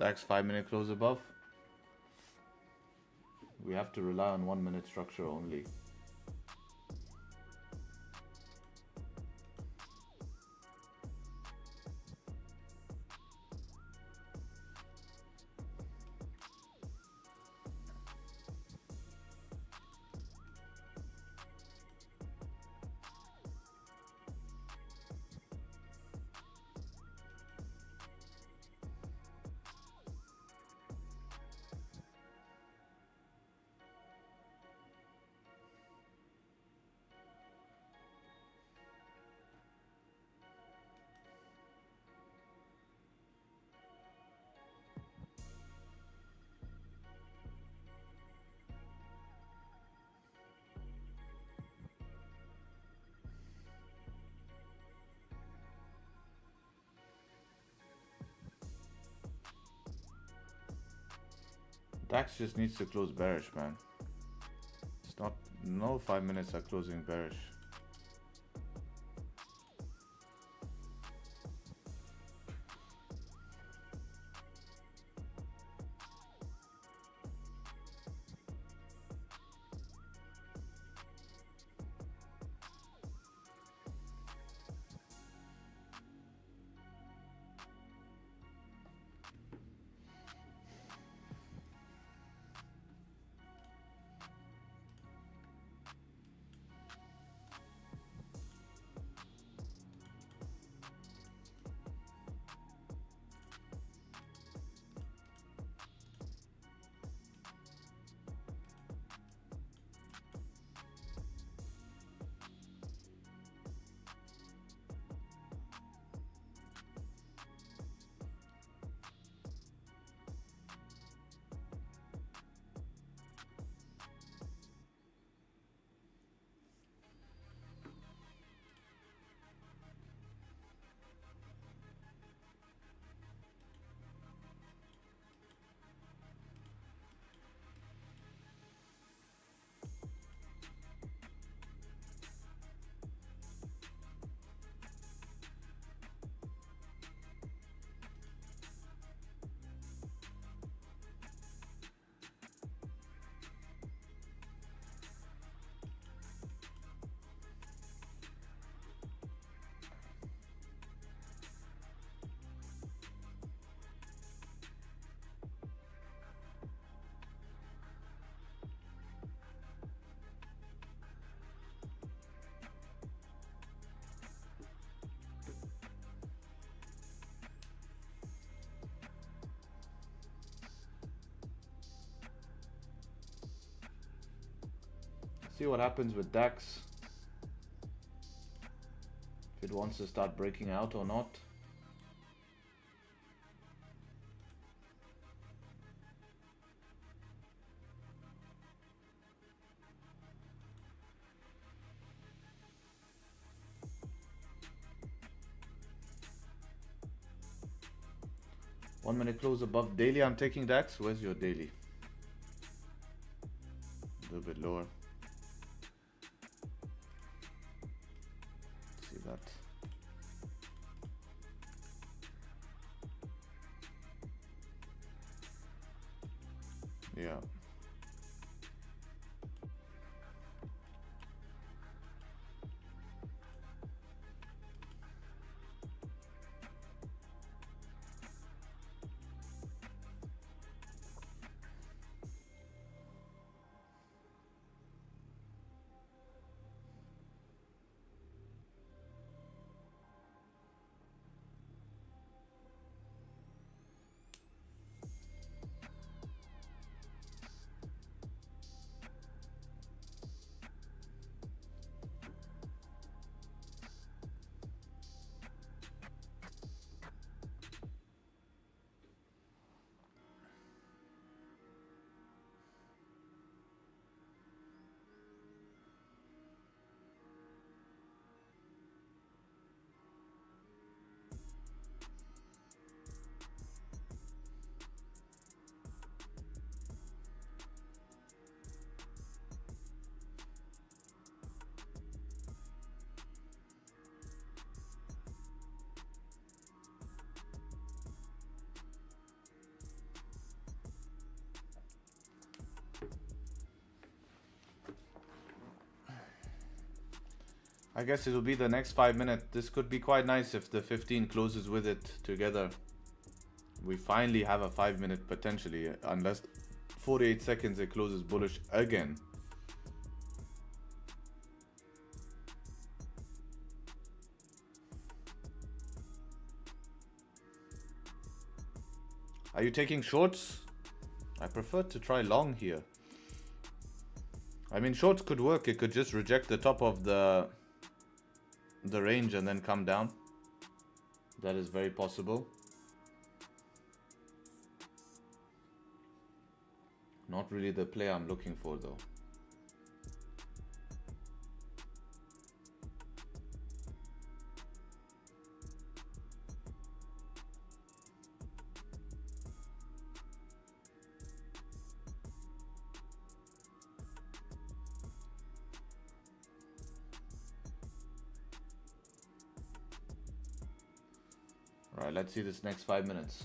DAX 5-minute close above. We have to rely on 1-minute structure only. DAX just needs to close bearish, man. It's not, no 5 minutes are closing bearish. See what happens with DAX. If it wants to start breaking out or not. One minute close above daily. I'm taking DAX. Where's your daily? A little bit lower. See that. Yeah. I guess it'll be the next 5 minutes. This could be quite nice if the 15 closes with it together. We finally have a 5 minute potentially, unless 48 seconds it closes bullish again. Are you taking shorts? I prefer to try long here. I mean, shorts could work. It could just reject the top of the range and then come down. That is very possible. Not really the play I'm looking for though. Alright, let's see this next 5 minutes.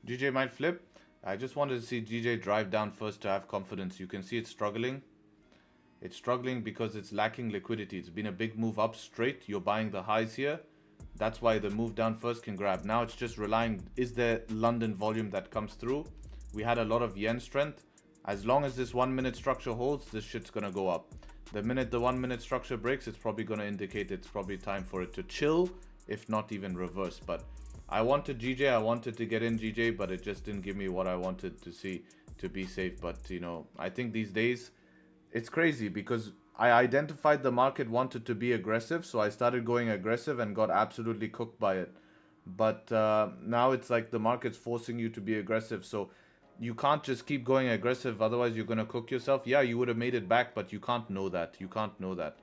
GJ might flip. I just wanted to see GJ drive down first to have confidence. You can see it's struggling. It's struggling because it's lacking liquidity. It's been a big move up straight. You're buying the highs here. That's why the move down first can grab. Now it's just relying, is there London volume that comes through? We had a lot of yen strength. As long as this 1 minute structure holds, this shit's gonna go up. The minute the 1 minute structure breaks, it's probably gonna indicate it's probably time for it to chill, if not even reverse. But I wanted GJ, I wanted to get in GJ, but it just didn't give me what I wanted to see to be safe. But, you know, I think these days, it's crazy because I identified the market wanted to be aggressive, so I started going aggressive and got absolutely cooked by it. But now it's like the market's forcing you to be aggressive, so you can't just keep going aggressive, otherwise you're going to cook yourself. Yeah, you would have made it back, but you can't know that. You can't know that.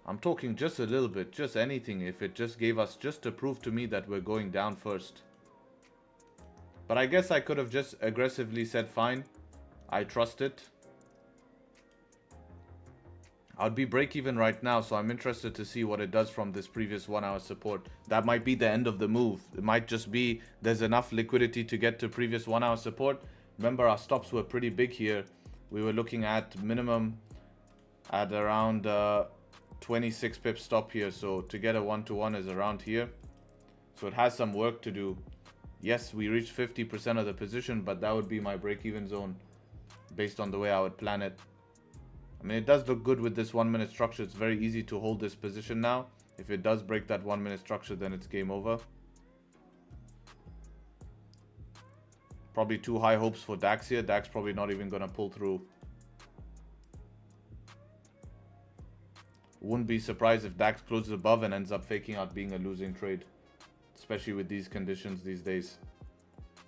I'm talking just a little bit, just anything, if it just gave us, just to prove to me that we're going down first. But I guess I could have just aggressively said, fine, I trust it. I'd be break even right now, so I'm interested to see what it does from this previous 1 hour support. That might be the end of the move. It might just be there's enough liquidity to get to previous 1 hour support. Remember, our stops were pretty big here. We were looking at minimum at around 26 pips stop here, so to get a 1-to-1 is around here, so it has some work to do. Yes, we reached 50% of the position, but that would be my break-even zone based on the way I would plan it. I mean, it does look good with this 1 minute structure. It's very easy to hold this position now. If it does break that 1 minute structure, then it's game over. Probably too high hopes for DAX here. DAX probably not even gonna pull through. Wouldn't be surprised if DAX closes above and ends up faking out being a losing trade, especially with these conditions these days.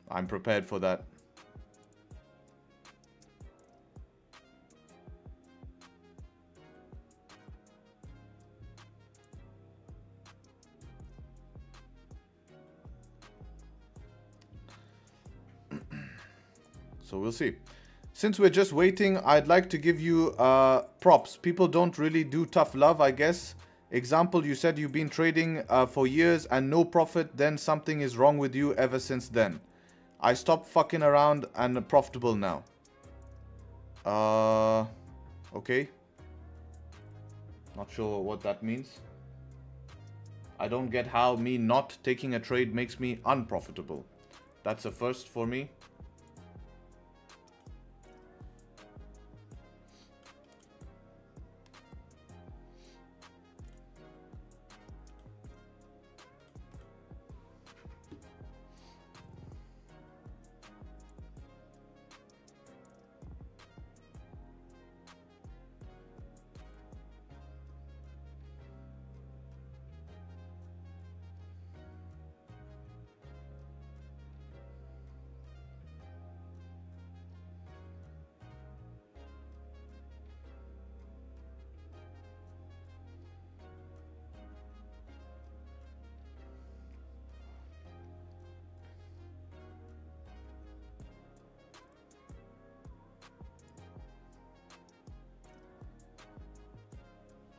I'm prepared for that. So we'll see. Since we're just waiting, I'd like to give you props. People don't really do tough love, I guess. Example, you said you've been trading for years and no profit, then something is wrong with you ever since then. I stopped fucking around and profitable now. Okay. Not sure what that means. I don't get how me not taking a trade makes me unprofitable. That's a first for me.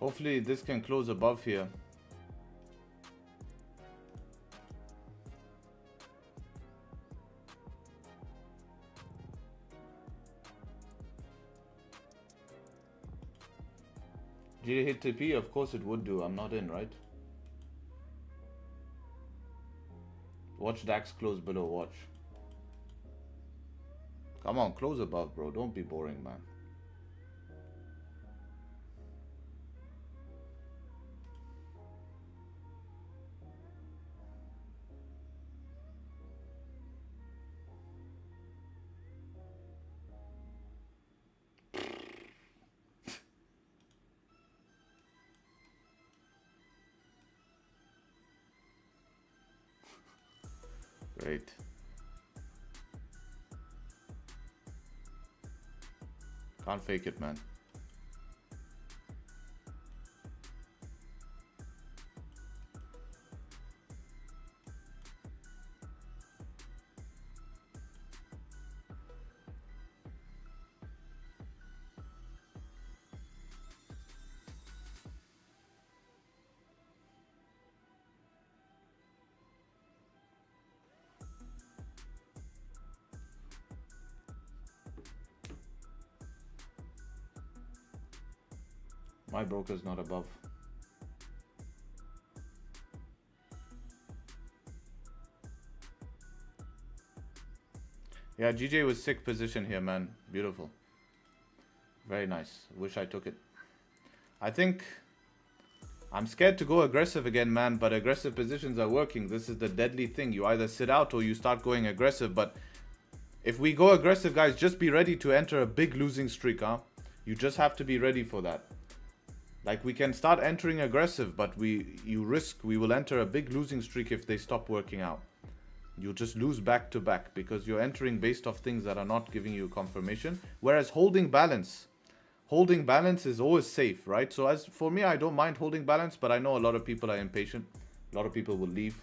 Hopefully this can close above here. Did it hit TP? Of course it would do. I'm not in, right? Watch DAX close below. Watch. Come on, close above, bro. Don't be boring, man. Great. Can't fake it, man. My broker's not above. Yeah, GJ was sick position here, man. Beautiful. Very nice. Wish I took it. I think I'm scared to go aggressive again, man, but aggressive positions are working. This is the deadly thing. You either sit out or you start going aggressive. But if we go aggressive, guys, just be ready to enter a big losing streak, huh? You just have to be ready for that. Like, we can start entering aggressive, but we will enter a big losing streak if they stop working out. You just lose back to back because you're entering based off things that are not giving you confirmation. Whereas holding balance is always safe, right? So as for me, I don't mind holding balance, but I know a lot of people are impatient. A lot of people will leave.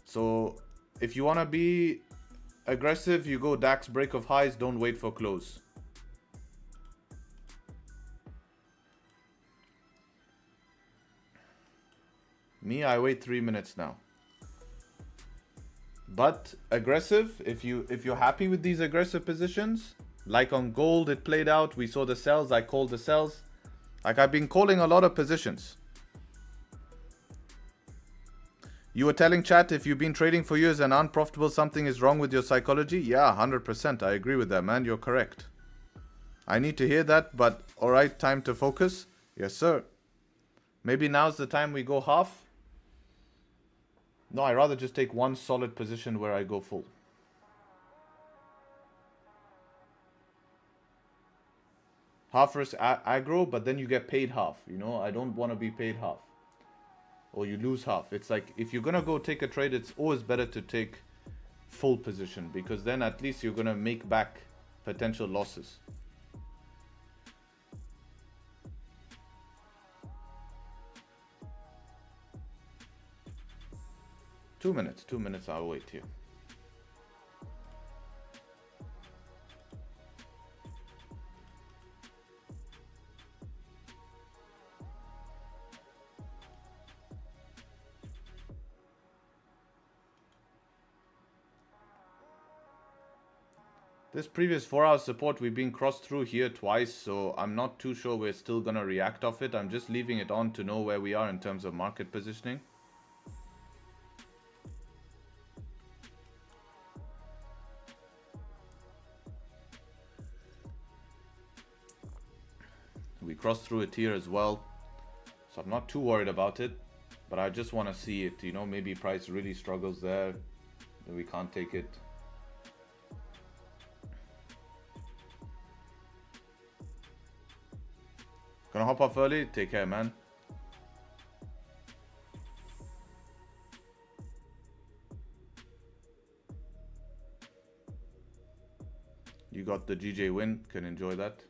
So if you want to be aggressive, you go DAX break of highs, don't wait for close. Me, I wait 3 minutes now. But aggressive, if you're happy with these aggressive positions, like on gold it played out, we saw the sells, I called the sells. Like, I've been calling a lot of positions. You were telling chat, if you've been trading for years and unprofitable, something is wrong with your psychology? Yeah, 100%. I agree with that, man. You're correct. I need to hear that, but alright, time to focus. Yes, sir. Maybe now's the time we go half. No, I'd rather just take one solid position where I go full. Half risk aggro, but then you get paid half. You know, I don't want to be paid half. Or you lose half. It's like, if you're gonna go take a trade, it's always better to take full position, because then at least you're gonna make back potential losses. Two minutes, I'll wait here. This previous 4-hour support, we've been crossed through here twice, so I'm not too sure we're still gonna react off it. I'm just leaving it on to know where we are in terms of market positioning. We crossed through it here as well, so I'm not too worried about it, but I just want to see it, you know, maybe price really struggles there, then we can't take it. Gonna hop off early. Take care, man. You got the GJ win. Can enjoy that.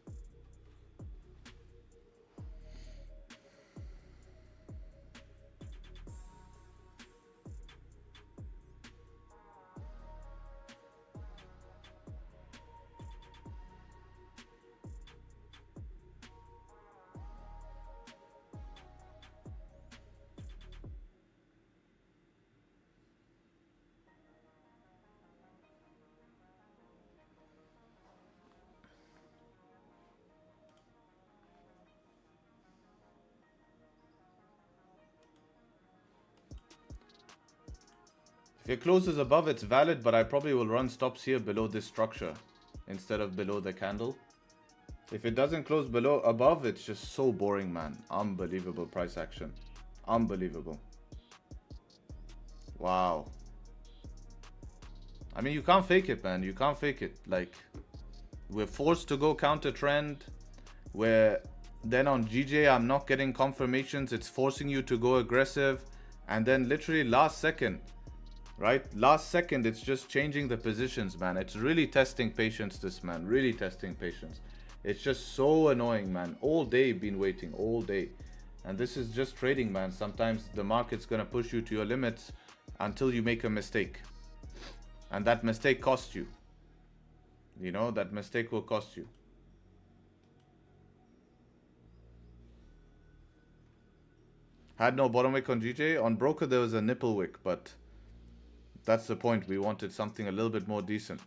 it closes above, it's valid, but I probably will run stops here below this structure instead of below the candle. If it doesn't close below above, it's just so boring, man. Unbelievable price action. Unbelievable. Wow. I mean, you can't fake it, man. You can't fake it. Like, we're forced to go counter trend. Where then on GJ, I'm not getting confirmations. It's forcing you to go aggressive. And then literally last second, right? Last second, it's just changing the positions, man. It's really testing patience, this, man. Really testing patience. It's just so annoying, man. All day been waiting, all day. And this is just trading, man. Sometimes the market's going to push you to your limits until you make a mistake. And that mistake costs you. You know, that mistake will cost you. Had no bottom wick on GJ. On broker, there was a nipple wick, but that's the point. We wanted something a little bit more decent.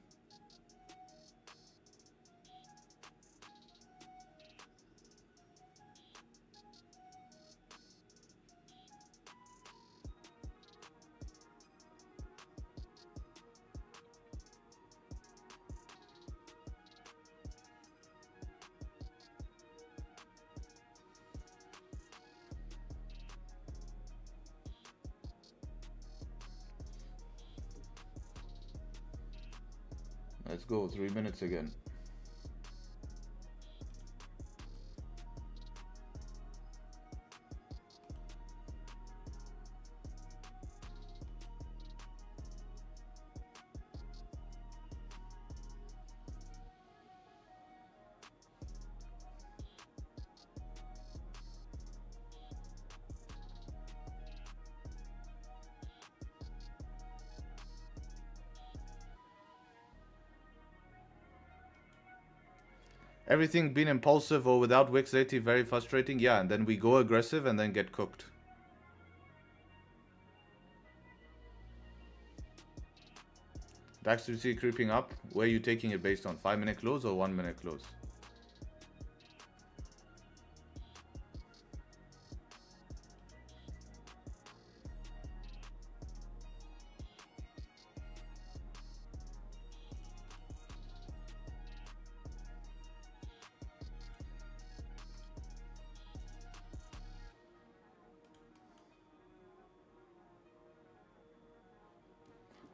Let's go, 3 minutes again. Everything being impulsive or without wicks lately, very frustrating. Yeah, and then we go aggressive and then get cooked. DAX to see creeping up. Where are you taking it based on? 5-minute close or 1-minute close?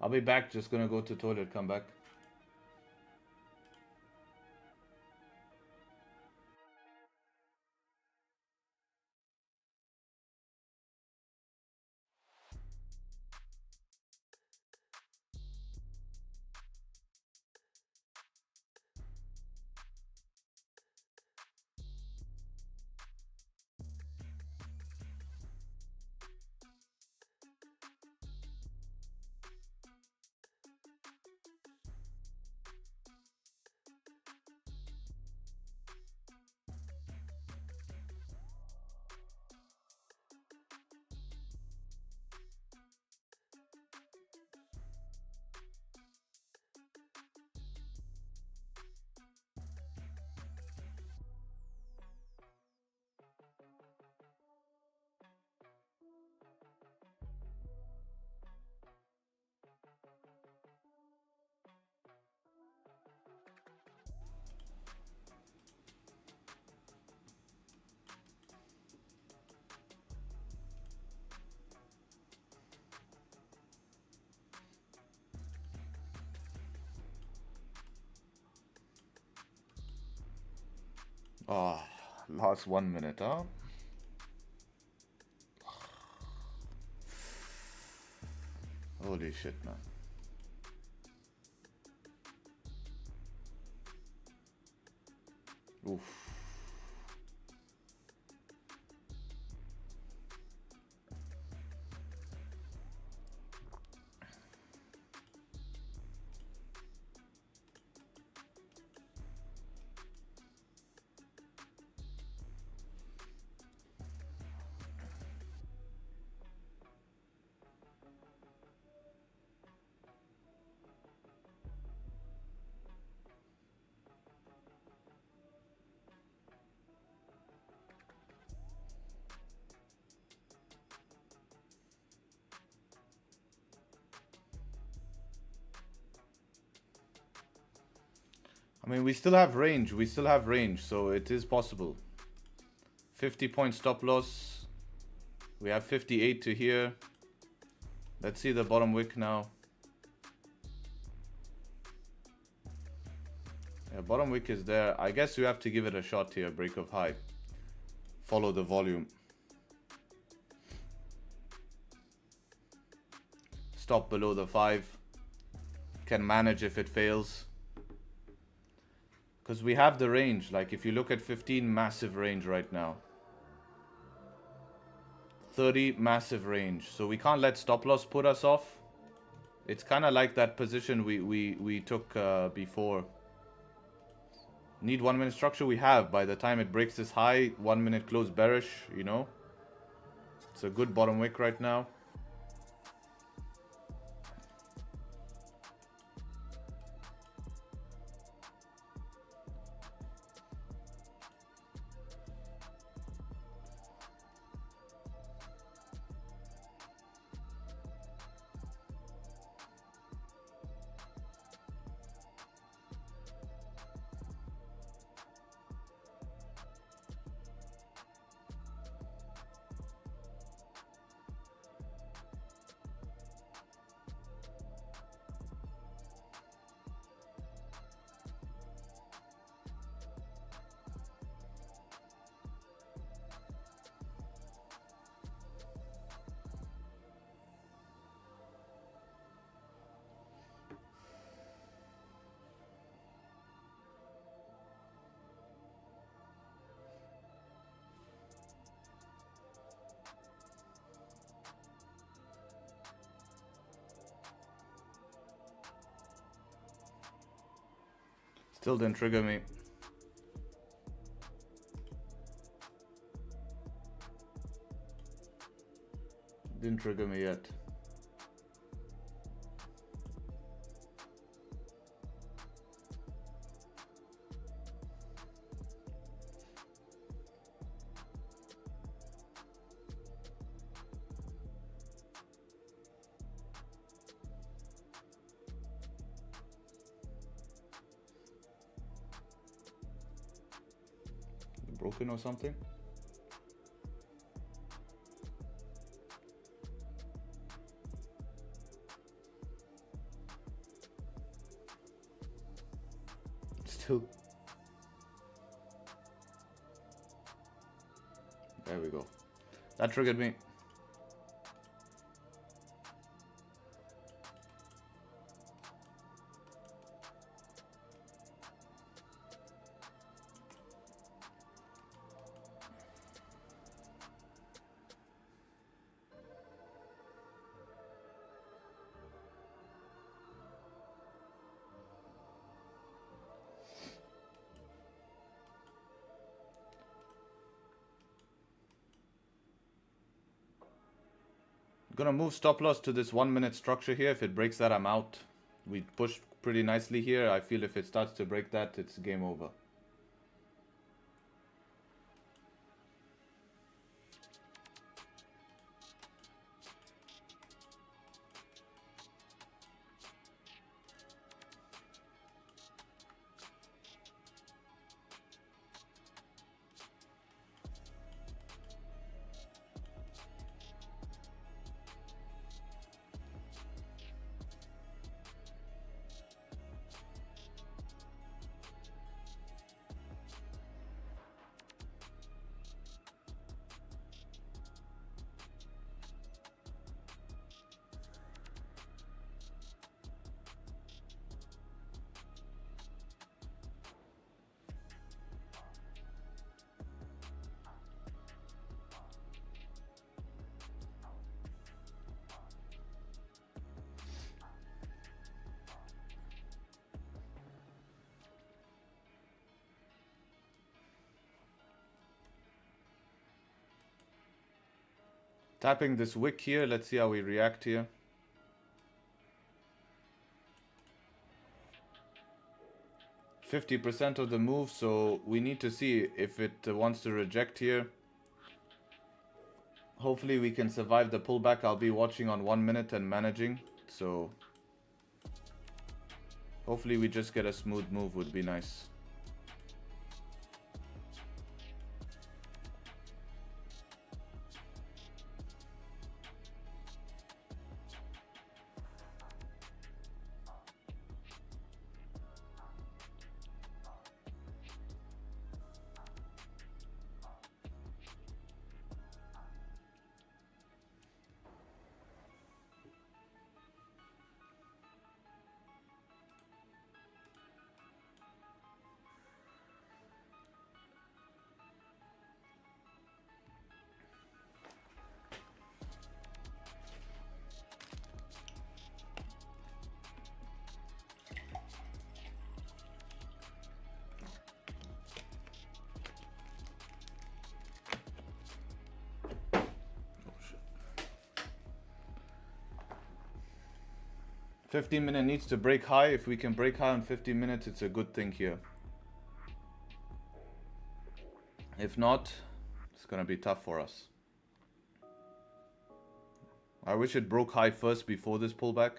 I'll be back. Just gonna go to toilet, come back. Oh, last 1 minute, huh? Holy shit, man. Oof. I mean, we still have range. We still have range, so it is possible. 50-point stop loss. We have 58 to here. Let's see the bottom wick now. Yeah, bottom wick is there. I guess we have to give it a shot here. Break of high. Follow the volume. Stop below the 5. Can manage if it fails. Because we have the range. Like if you look at 15, massive range right now. 30, massive range. So we can't let stop loss put us off. It's kind of like that position we took before. Need 1 minute structure, we have. By the time it breaks this high, 1 minute close bearish, you know. It's a good bottom wick right now. Still didn't trigger me. Didn't trigger me yet. Broken or something? Still. There we go. That triggered me. Gonna move stop loss to this 1 minute structure here. If it breaks that, I'm out. We pushed pretty nicely here. I feel if it starts to break that, it's game over. Tapping this wick here. Let's see how we react here. %50 of the move, so we need to see if it wants to reject here. Hopefully we can survive the pullback. I'll be watching on 1 minute and managing. So Hopefully we just get a smooth move would be nice. Oh, shit. 15-minute needs to break high. If we can break high on 15 minutes, it's a good thing here. If not, it's gonna be tough for us. I wish it broke high first before this pullback.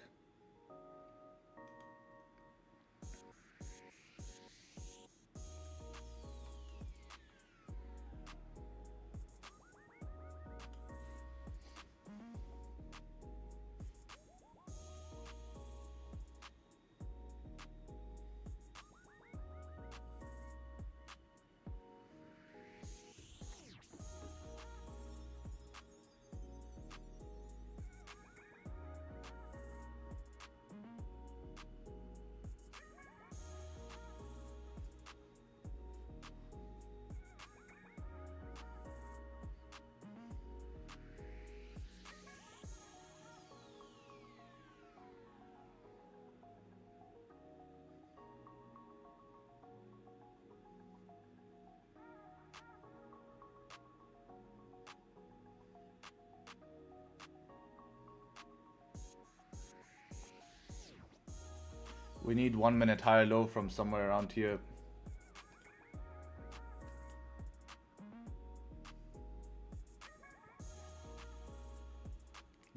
We need 1 minute higher low from somewhere around here.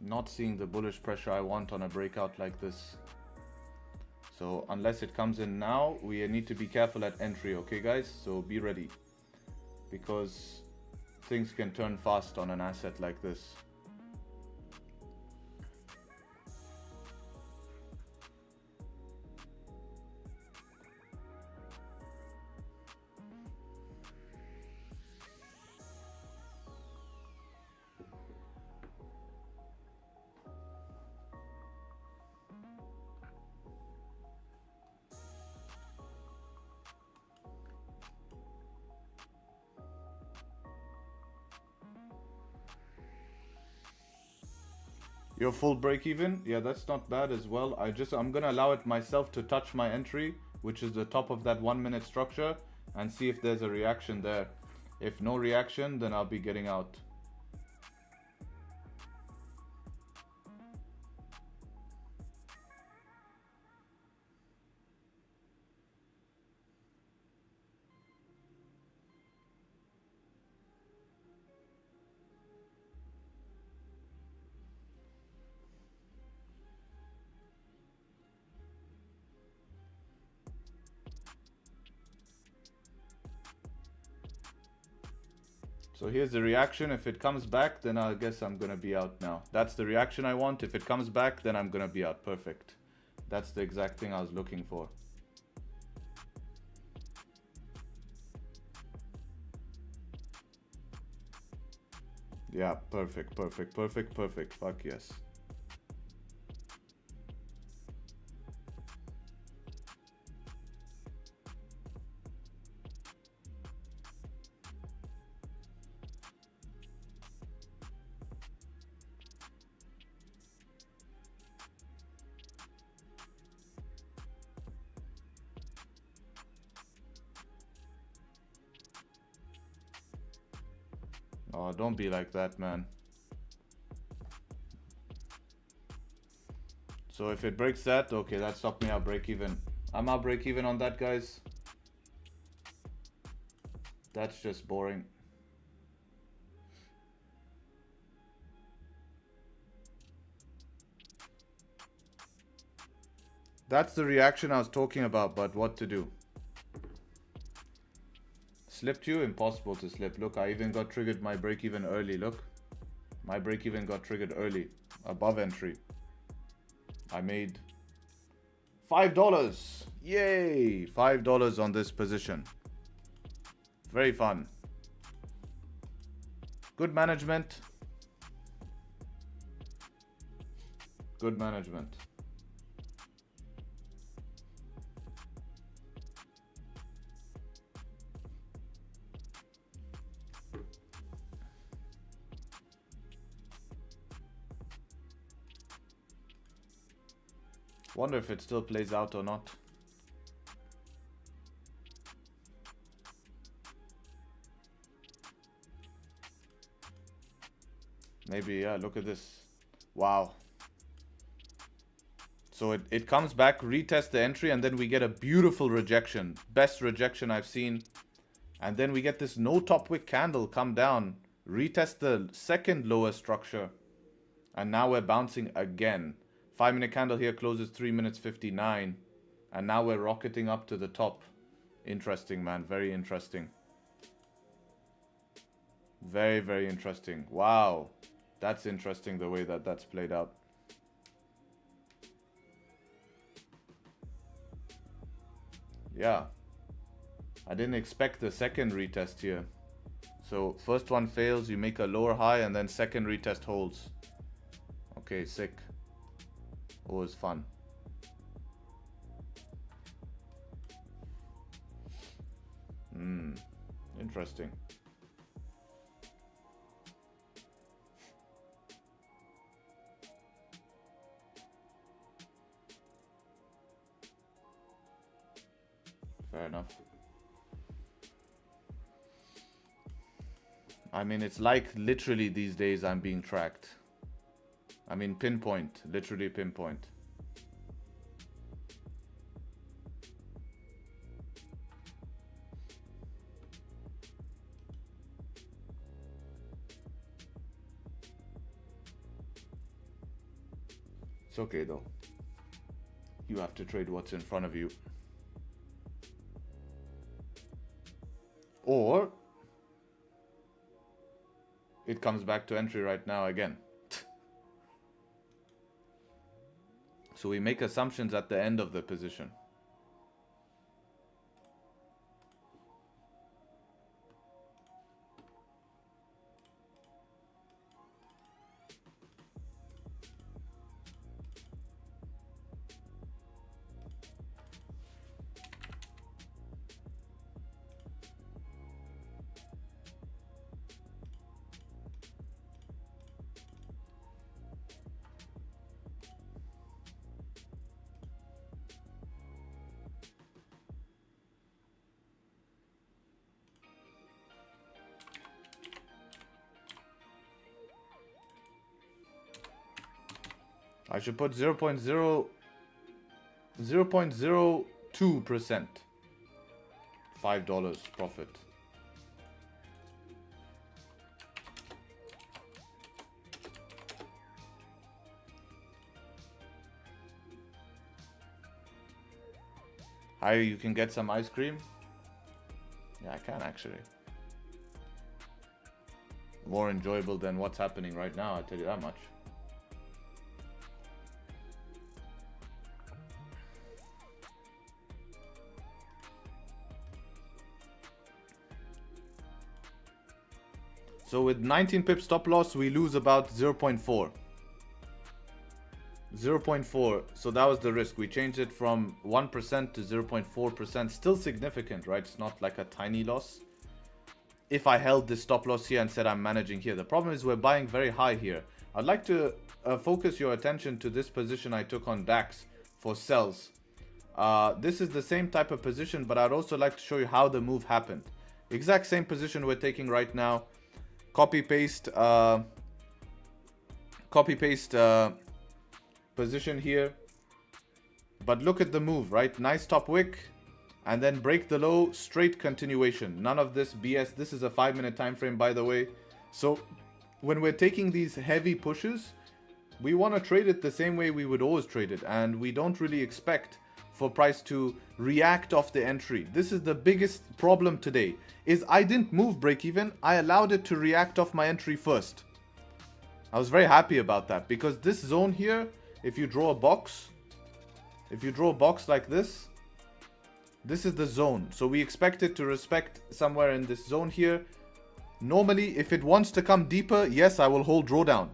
Not seeing the bullish pressure I want on a breakout like this. So unless it comes in now, we need to be careful at entry, okay guys? So be ready, because things can turn fast on an asset like this. Your full break even? Yeah, that's not bad as well. I'm gonna allow it myself to touch my entry, which is the top of that 1 minute structure, and see if there's a reaction there. If no reaction, then I'll be getting out. So here's the reaction. If it comes back, then I guess I'm gonna be out now. That's the reaction I want. If it comes back, then I'm gonna be out. Perfect. That's the exact thing I was looking for. Yeah, perfect, perfect, perfect, perfect. Fuck yes. Oh, don't be like that, man. So if it breaks that, okay, that stopped me out break even. I'm out break even on that, guys. That's just boring. That's the reaction I was talking about, but what to do? Slipped you? Impossible to slip. Look, I even got triggered my break even early. Look. My break even got triggered early. Above entry. I made $5. Yay! $5 on this position. Very fun. Good management. Good management. Wonder if it still plays out or not. Maybe, yeah, look at this. Wow. So it comes back, retest the entry, and then we get a beautiful rejection. Best rejection I've seen. And then we get this no top wick candle come down, retest the second lower structure. And now we're bouncing again. 5-minute candle here closes 3 minutes 59. And now we're rocketing up to the top. Interesting, man. Very interesting. Very, very interesting. Wow. That's interesting the way that that's played out. Yeah. I didn't expect the second retest here. So first one fails, you make a lower high, and then second retest holds. Okay, sick. Always fun. Interesting. Fair enough. I mean, it's like literally these days I'm being tracked. I mean, pinpoint, literally pinpoint. It's okay though. You have to trade what's in front of you. Or it comes back to entry right now again. So we make assumptions at the end of the position. I should put 0.02%. $5 profit. Hi, you can get some ice cream? Yeah, I can actually. More enjoyable than what's happening right now, I'll tell you that much. So with 19 pips stop loss, we lose about 0.4. 0.4. So that was the risk. We changed it from 1% to 0.4%. Still significant, right? It's not like a tiny loss. If I held this stop loss here and said I'm managing here. The problem is we're buying very high here. I'd like to focus your attention to this position I took on DAX for sells. This is the same type of position, but I'd also like to show you how the move happened. Exact same position we're taking right now. Copy paste position here, but look at the move, right? Nice top wick and then break the low, straight continuation. None of this BS. This is a 5-minute time frame, by the way. So when we're taking these heavy pushes, we want to trade it the same way we would always trade it, and we don't really expect for price to react off the entry. This is the biggest problem today, is I didn't move break even. I allowed it to react off my entry first. I was very happy about that, because this zone here, if you draw a box like this is the zone. So we expect it to respect somewhere in this zone here. Normally, if it wants to come deeper, yes, I will hold drawdown.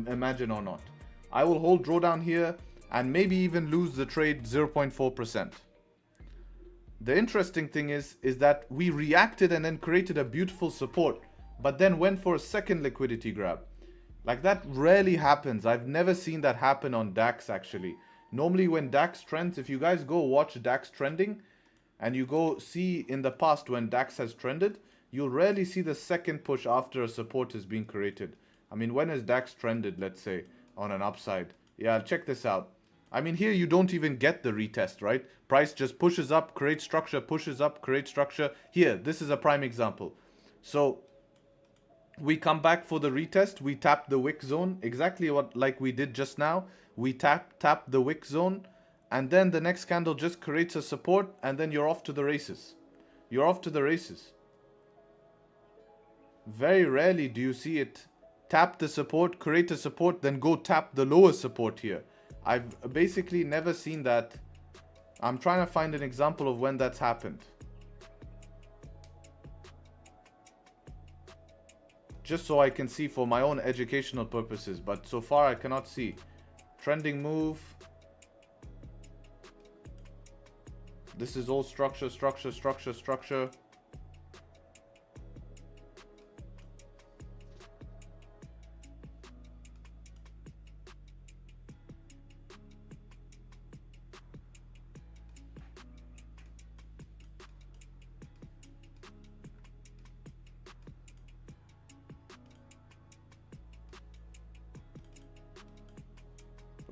Imagine or not. I will hold drawdown here and maybe even lose the trade 0.4%. The interesting thing is that we reacted and then created a beautiful support, but then went for a second liquidity grab. Like, that rarely happens. I've never seen that happen on DAX actually. Normally when DAX trends, if you guys go watch DAX trending and you go see in the past when DAX has trended, you'll rarely see the second push after a support is being created. I mean, when has DAX trended, let's say, on an upside? Yeah, check this out. I mean, here you don't even get the retest, right? Price just pushes up, creates structure, pushes up, creates structure. Here, this is a prime example. So we come back for the retest. We tap the wick zone, exactly like we did just now. We tap the wick zone, and then the next candle just creates a support, and then you're off to the races. You're off to the races. Very rarely do you see it tap the support, create a support, then go tap the lower support here. I've basically never seen that. I'm trying to find an example of when that's happened. Just so I can see for my own educational purposes, but so far I cannot see. Trending move. This is all structure, structure, structure, structure.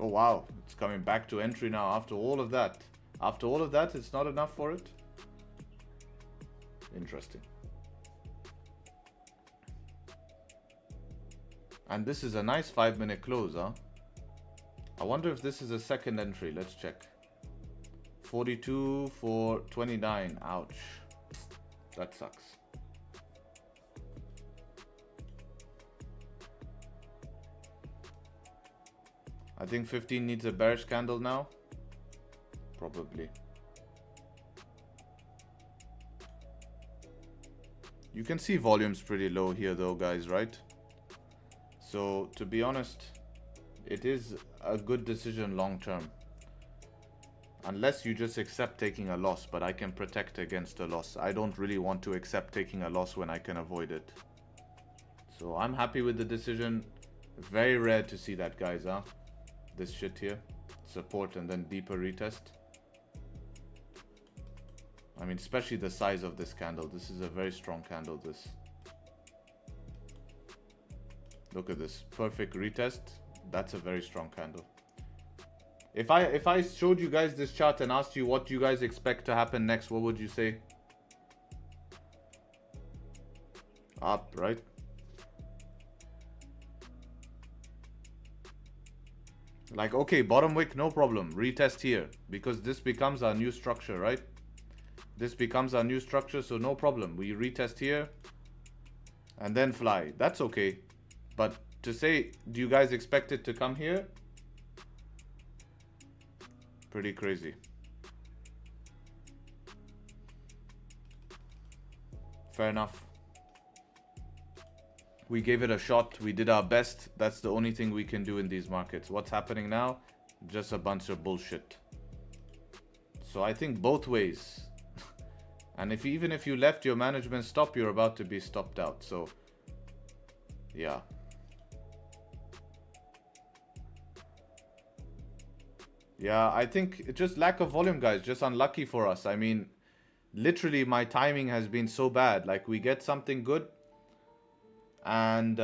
Oh wow, it's coming back to entry now after all of that. After all of that, it's not enough for it? Interesting. And this is a nice 5-minute close, huh? I wonder if this is a second entry. Let's check. 42 for 29. Ouch. That sucks. I think 15 needs a bearish candle now. Probably. You can see volume's pretty low here though, guys, right? So to be honest, it is a good decision long term. Unless you just accept taking a loss, but I can protect against a loss. I don't really want to accept taking a loss when I can avoid it. So I'm happy with the decision. Very rare to see that, guys, huh? This shit here. Support and then deeper retest. I mean, especially the size of this candle. This is a very strong candle, this. Look at this. Perfect retest. That's a very strong candle. If I showed you guys this chart and asked you what you guys expect to happen next, what would you say? Up, right? Like, okay, bottom wick, no problem. Retest here. Because this becomes our new structure, right? This becomes our new structure, so no problem. We retest here. And then fly. That's okay. But to say, do you guys expect it to come here? Pretty crazy. Fair enough. We gave it a shot. We did our best. That's the only thing we can do in these markets. What's happening now? Just a bunch of bullshit. So I think both ways. And even if you left your management stop, you're about to be stopped out. So, yeah. Yeah, I think it's just lack of volume, guys. Just unlucky for us. I mean, literally my timing has been so bad. Like, we get something good and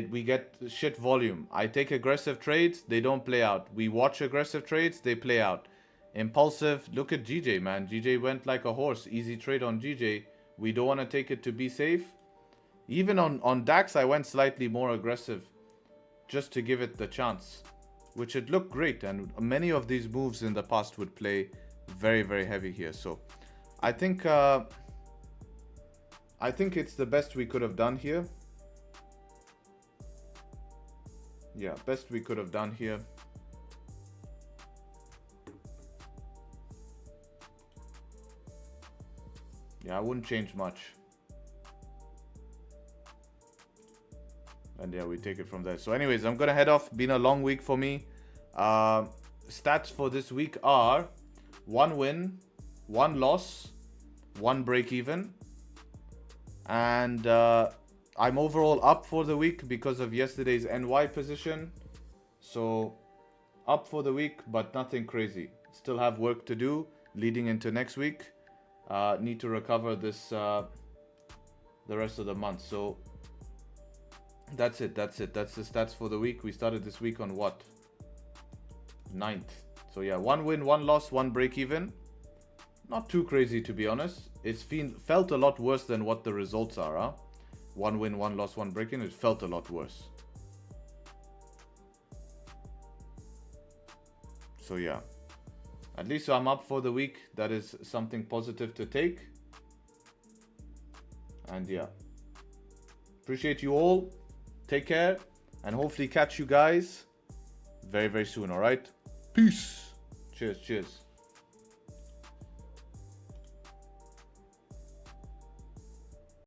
we get shit volume. I take aggressive trades, they don't play out. We watch aggressive trades, they play out. Impulsive, look at GJ, man. GJ went like a horse. Easy trade on GJ. We don't want to take it to be safe. Even on DAX, I went slightly more aggressive just to give it the chance, which it looked great. And many of these moves in the past would play very, very heavy here. So I think it's the best we could have done here. Yeah, best we could have done here. Yeah, I wouldn't change much. And yeah, we take it from there. So anyways, I'm gonna head off. Been a long week for me. Stats for this week are 1 win, 1 loss, 1 break even. And I'm overall up for the week because of yesterday's NY position. So up for the week, but nothing crazy. Still have work to do leading into next week. Need to recover this the rest of the month. So that's it. That's the stats for the week. We started this week on what? 9th. So yeah, 1 win, 1 loss, 1 break even. Not too crazy, to be honest. It's felt a lot worse than what the results are, huh? 1 win, 1 loss, 1 break in. It felt a lot worse. So yeah, at least I'm up for the week. That is something positive to take. And yeah, appreciate you all. Take care, and hopefully catch you guys very, very soon. All right, peace. Cheers.